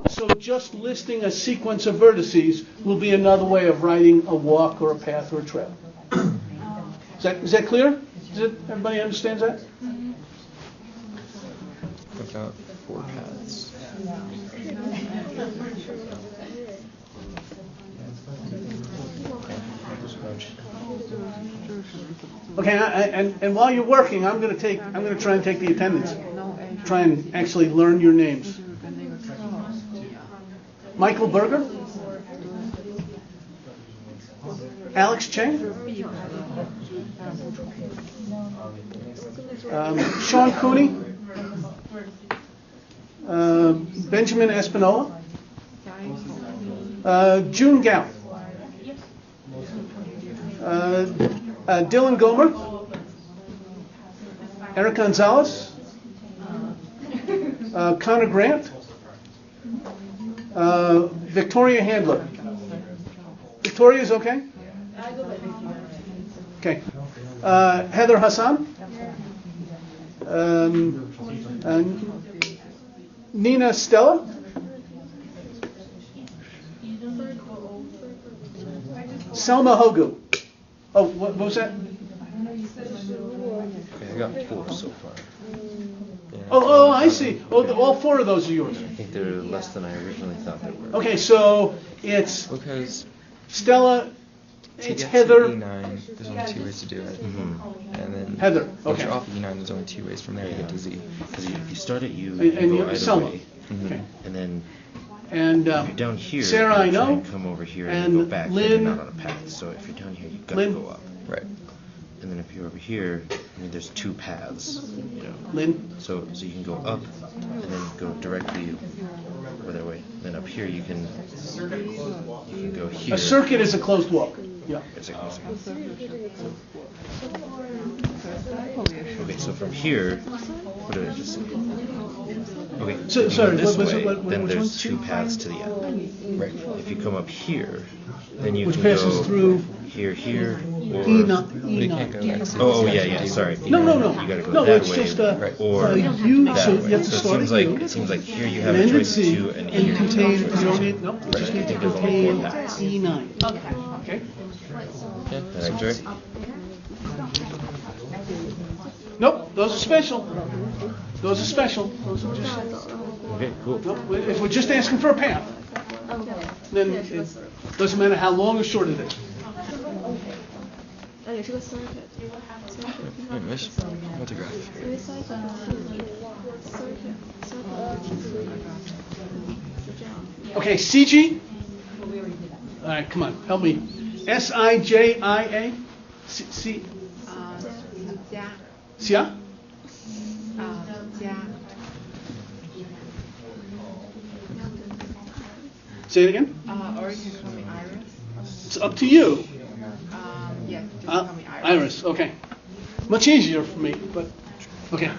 So just listing a sequence of vertices will be another way of writing a walk or a path or a trail. Is that clear? Everybody understands that? About 4 paths. Okay, and while you're working, I'm going to try and take the attendance. Try and actually learn your names. Michael Berger, Alex Cheng, Sean Cooney, Benjamin Espinola, June Gao, Dylan Gomer, Eric Gonzalez, Connor Grant, Victoria Handler. Victoria's okay? Okay. Heather Hassan. Nina Stella. Selma Hogu. Oh, what was that? Okay, I got 4 so far. Yeah. Oh, I see. Oh, all 4 of those are yours. I think they're less than I originally thought they were. Okay, so it's Because Stella, To It's get Heather. to E9, there's only 2 ways to do it. And then Heather, once okay. you're off E9, there's only 2 ways from there to get to Z. Because you start at U, And you you're go either Selma. way, Okay. and then And if you're down here, Sarah, I you try know. and come over here And and you go back, then Lynn. you're not on a path. So if you're down here, you've got Lynn. to go up. Right. And then if you're over here, I mean, there's 2 paths, you know. Lynn. So you can go up and then go directly over that way. Then up here you can go here. A circuit is a closed walk. Yeah. It's like, okay, so from here, what did I just say? Okay, So- if you sorry, go this what was it? way, then which there's one? 2 paths to the end. Right. If you come up here, then you Which can passes go through here, or E9. can't go back to Oh, yeah, sorry. No. You gotta go No, that it's way, just or you. that So way. you have to So start at U. it seems like here you have And a end at choice of C, 2 and and you E. contain. You choice. don't need. Nope. You just Right, I need to think there's only 4 contain paths. E9. Okay. That's right. Nope. Those are special. Those are special. Those are just. Okay, cool. Nope. If we're just asking for a path, then it doesn't matter how long or short it is. 那也是个 circuit。 Anyways, multigraph. Okay, CG. All right, come on, help me. SIJIA. C. 加 Xia. 加 Say it again. or you can call me Iris. It's up to you. Yeah, just call me Iris. Iris. Okay. Much easier for me, but okay.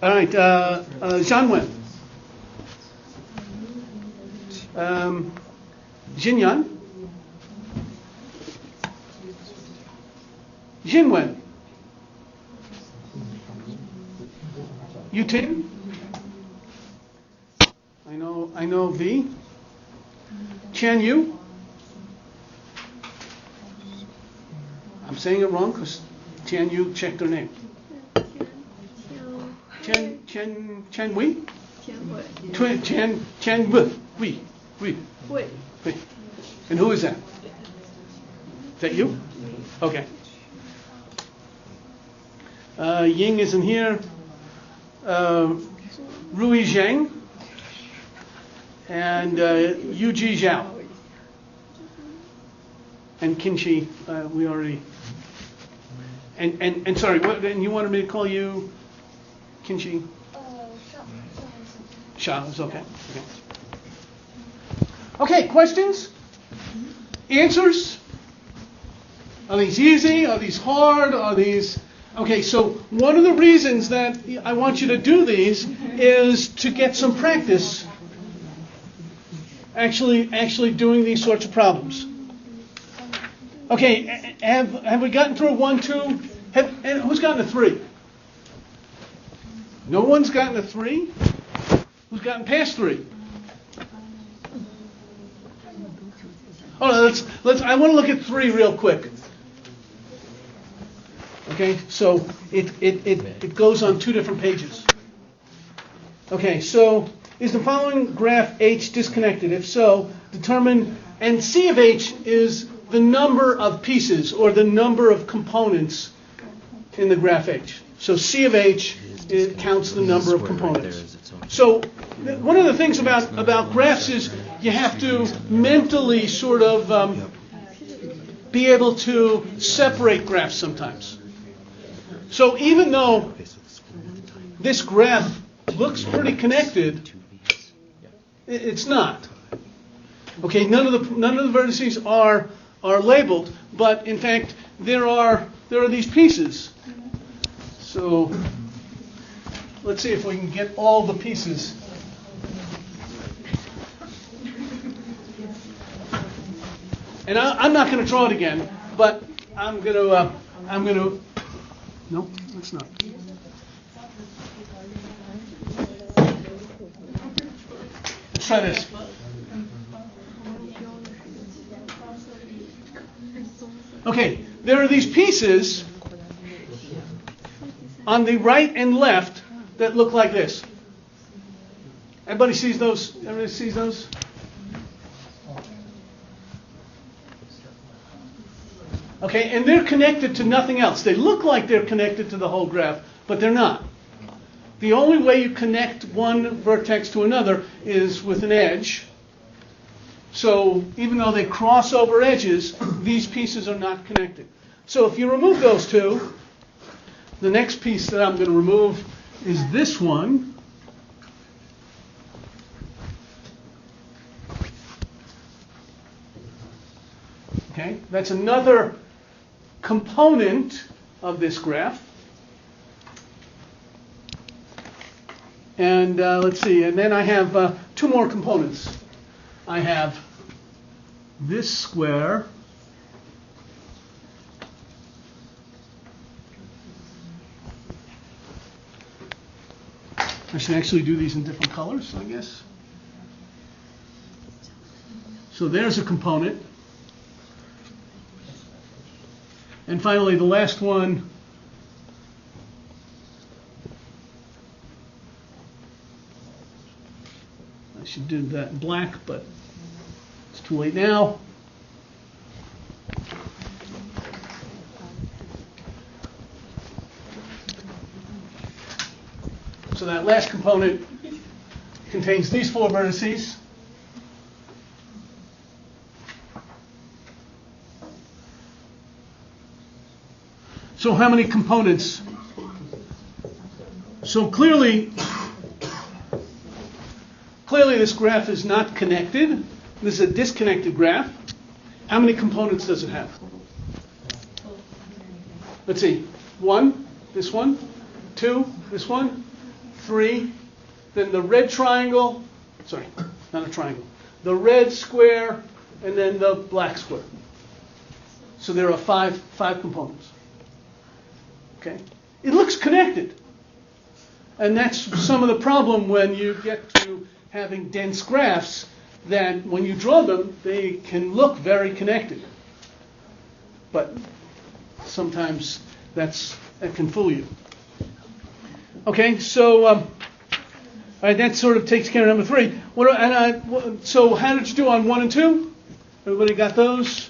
All right. Zhanwen. Jinyan. Jinwen. Yuting. I know V. Chan Yu. I'm saying it wrong because Chan Yu checked her name. Chen Wei? Chen Wei. Wei. And who is that? Is that you? Okay. Ying isn't here. Rui Zhang. And Yuji Zhao. And Kinshi, we already. And sorry, what? And you wanted me to call you Kinshi? Sha is okay. Okay, questions? Answers? Are these easy? Are these hard? Are these... Okay, so one of the reasons that I want you to do these is to get some practice actually doing these sorts of problems. Okay, have we gotten through 1, 2? And who's gotten a 3? No one's gotten a 3? Who's gotten past 3? Oh, let's. I want to look at 3 real quick. Okay, so it goes on 2 different pages. Okay, so is the following graph H disconnected? If so, determine. And C of H is the number of pieces or the number of components in the graph H. So C of H counts the number of components. So one of the things about graphs is you have to mentally sort of be able to separate graphs sometimes. So even though this graph looks pretty connected, it's not. Okay, none of the vertices are labeled, but in fact there are these pieces. So let's see if we can get all the pieces. And I'm not going to draw it again, but I'm going to. No, that's not. Let's try this. Okay, there are these pieces on the right and left that look like this. Everybody sees those? Everybody sees those? Okay, and they're connected to nothing else. They look like they're connected to the whole graph, but they're not. The only way you connect one vertex to another is with an edge. So even though they cross over edges, these pieces are not connected. So if you remove those two, the next piece that I'm going to remove is this one. Okay, that's another component of this graph. And let's see, and then I have two more components. I have this square I should actually do these in different colors, I guess. So there's a component. And finally, the last one, I should do that in black, but it's too late now. So that last component contains these four vertices. So how many components? So clearly this graph is not connected. This is a disconnected graph. How many components does it have? Let's see. 1, this one. 2, this one. 3. Then the red triangle. Sorry, not a triangle. The red square, and then the black square. So there are five components. Okay? It looks connected. And that's some of the problem when you get to having dense graphs, that when you draw them, they can look very connected. But sometimes that can fool you. Okay, so all right, that sort of takes care of number 3. So how did you do on 1 and 2? Everybody got those?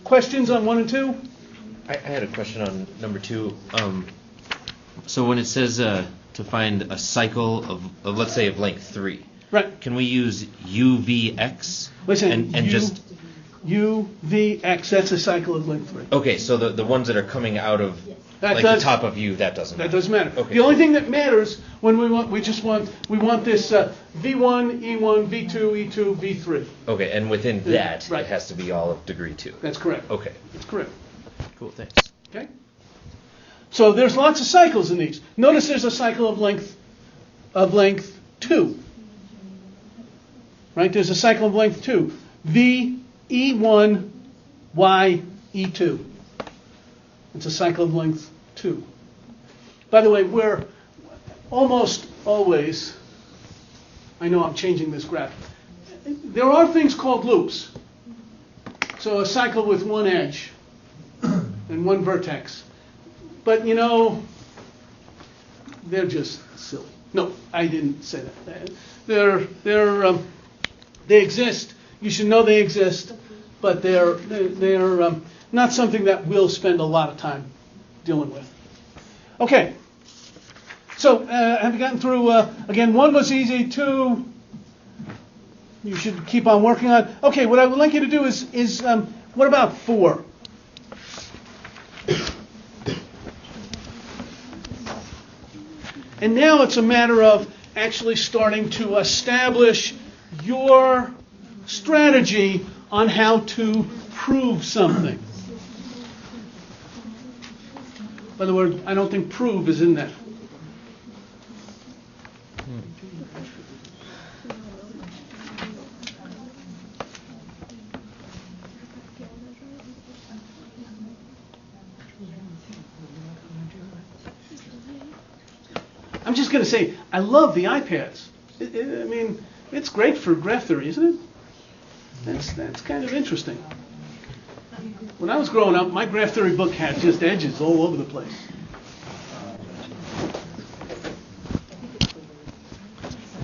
Questions on 1 and 2? I had a question on number 2. So when it says to find a cycle of let's say of length 3, right? Can we use UVX? Listen, and just UVX. That's a cycle of length 3. Okay, so the ones that are coming out of the top of U, that doesn't matter. That doesn't matter. Okay. The only thing that matters when we want this V1, E1, V2, E2, V3. Okay, and within that, right. It has to be all of degree 2. That's correct. Okay. That's correct. Cool, thanks. Okay. So there's lots of cycles in these. Notice there's a cycle of length 2. Right? There's a cycle of length 2. V, E1, Y, E2. It's a cycle of length 2. By the way, we're almost always, I know I'm changing this graph, there are things called loops. So a cycle with one edge and one vertex. But they're just silly. No, I didn't say that. They exist. You should know they exist, but they're not something that we'll spend a lot of time dealing with. Okay. So have you gotten through? Again, 1 was easy. 2, you should keep on working on. Okay. What I would like you to do is what about 4? And now it's a matter of actually starting to establish your strategy on how to prove something. By the way, I don't think prove is in there. I'm just going to say, I love the iPads. I mean, it's great for graph theory, isn't it? That's kind of interesting. When I was growing up, my graph theory book had just edges all over the place.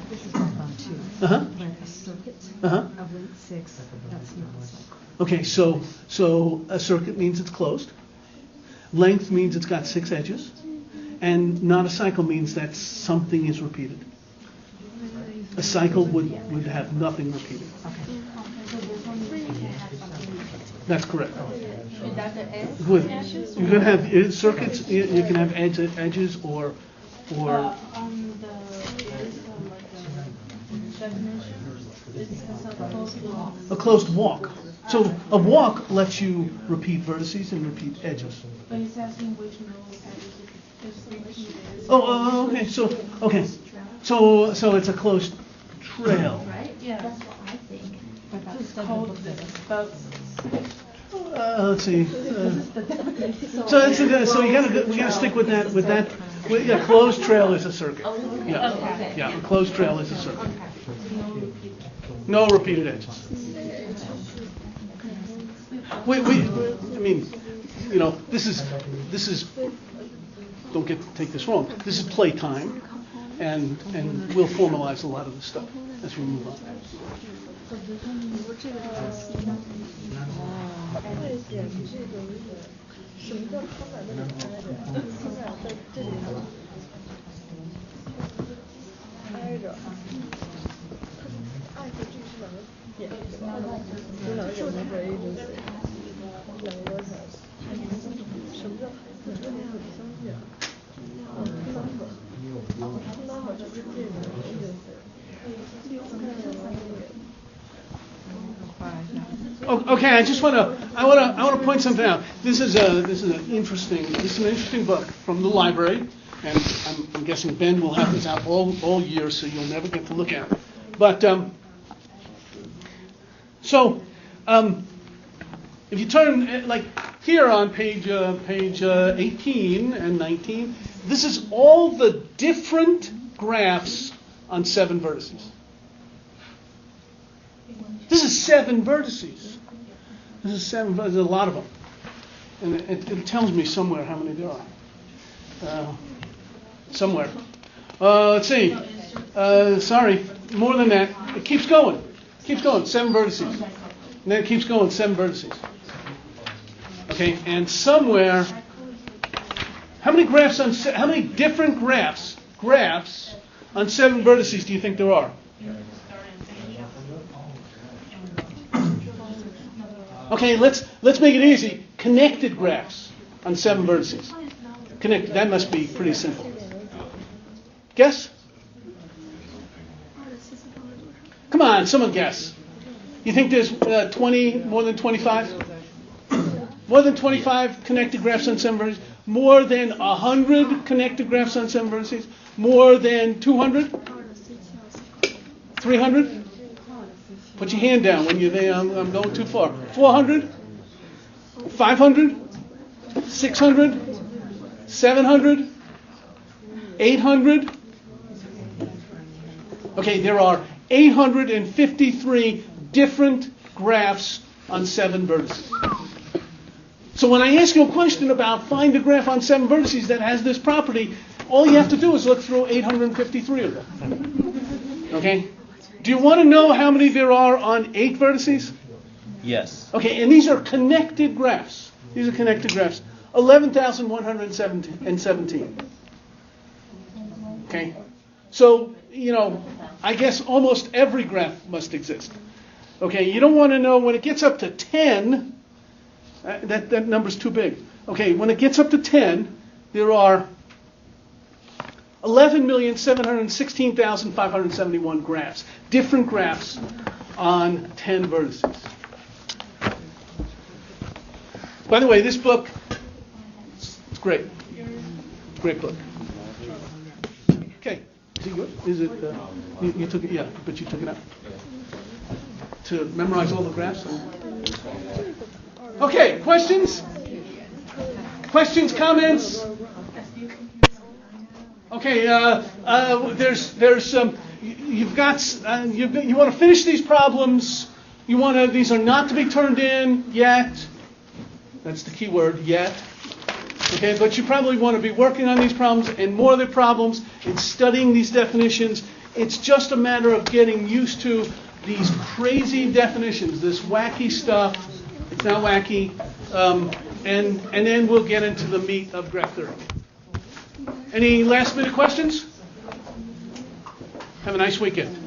This is fun too. Uh-huh. Like a circuit. Uh-huh. Of length 6, that's not a cycle. Okay, so a circuit means it's closed. Length means it's got 6 edges. And not a cycle means that something is repeated. A cycle would have nothing repeated. That's correct. Good. You can have circuits. You can have edges or. On the definition, it says a closed walk. A closed walk. So a walk lets you repeat vertices and repeat edges. But it's asking which nodes is repeated. Oh, okay. So it's a closed trail. Right? Yeah. That's what I think. It's called but Let's see. So we gotta stick with that. Yeah, closed trail is a circuit. Yeah, a closed trail is a circuit. No repeated edges. I mean, this is. Don't take this wrong. This is playtime, and we'll formalize a lot of this stuff as we move on. Okay, I want to point something out. This is an interesting book from the library, and I'm guessing Ben will have this out all year, so you'll never get to look at it. But if you turn like here on page 18 and 19, this is all the different graphs on 7 vertices. This is 7 vertices. There's a lot of them. And it tells me somewhere how many there are. Somewhere. Let's see. Sorry, more than that. It keeps going. 7 vertices. And then it keeps going, 7 vertices. Okay, and somewhere, how many different graphs on 7 vertices do you think there are? Okay, let's make it easy. Connected graphs on 7 vertices. Connected. That must be pretty simple. Guess? Come on, someone guess. You think there's more than 25? More than 25 connected graphs on 7 vertices? More than 100 connected graphs on 7 vertices? More than 200? 300? Put your hand down when you're there. I'm going too far. 400? 500? 600? 700? 800? Okay, there are 853 different graphs on 7 vertices. So when I ask you a question about find a graph on 7 vertices that has this property, all you have to do is look through 853 of them. Okay? Do you want to know how many there are on 8 vertices? Yes. Okay, and these are connected graphs. 11,117. Okay? So, I guess almost every graph must exist. Okay, you don't want to know when it gets up to 10, that number's too big. Okay, when it gets up to 10, there are 11,716,571 graphs. Different graphs on 10 vertices. By the way, this book, it's great. It's a great book. Okay. Is it you took it? Yeah, but you took it out. To memorize all the graphs? Okay, questions? Questions, comments? Okay, there's some. You want to finish these problems. These are not to be turned in yet. That's the key word, yet. Okay, but you probably want to be working on these problems and more of the problems and studying these definitions. It's just a matter of getting used to these crazy definitions, this wacky stuff. It's not wacky. And then we'll get into the meat of graph theory. Any last minute questions? Have a nice weekend.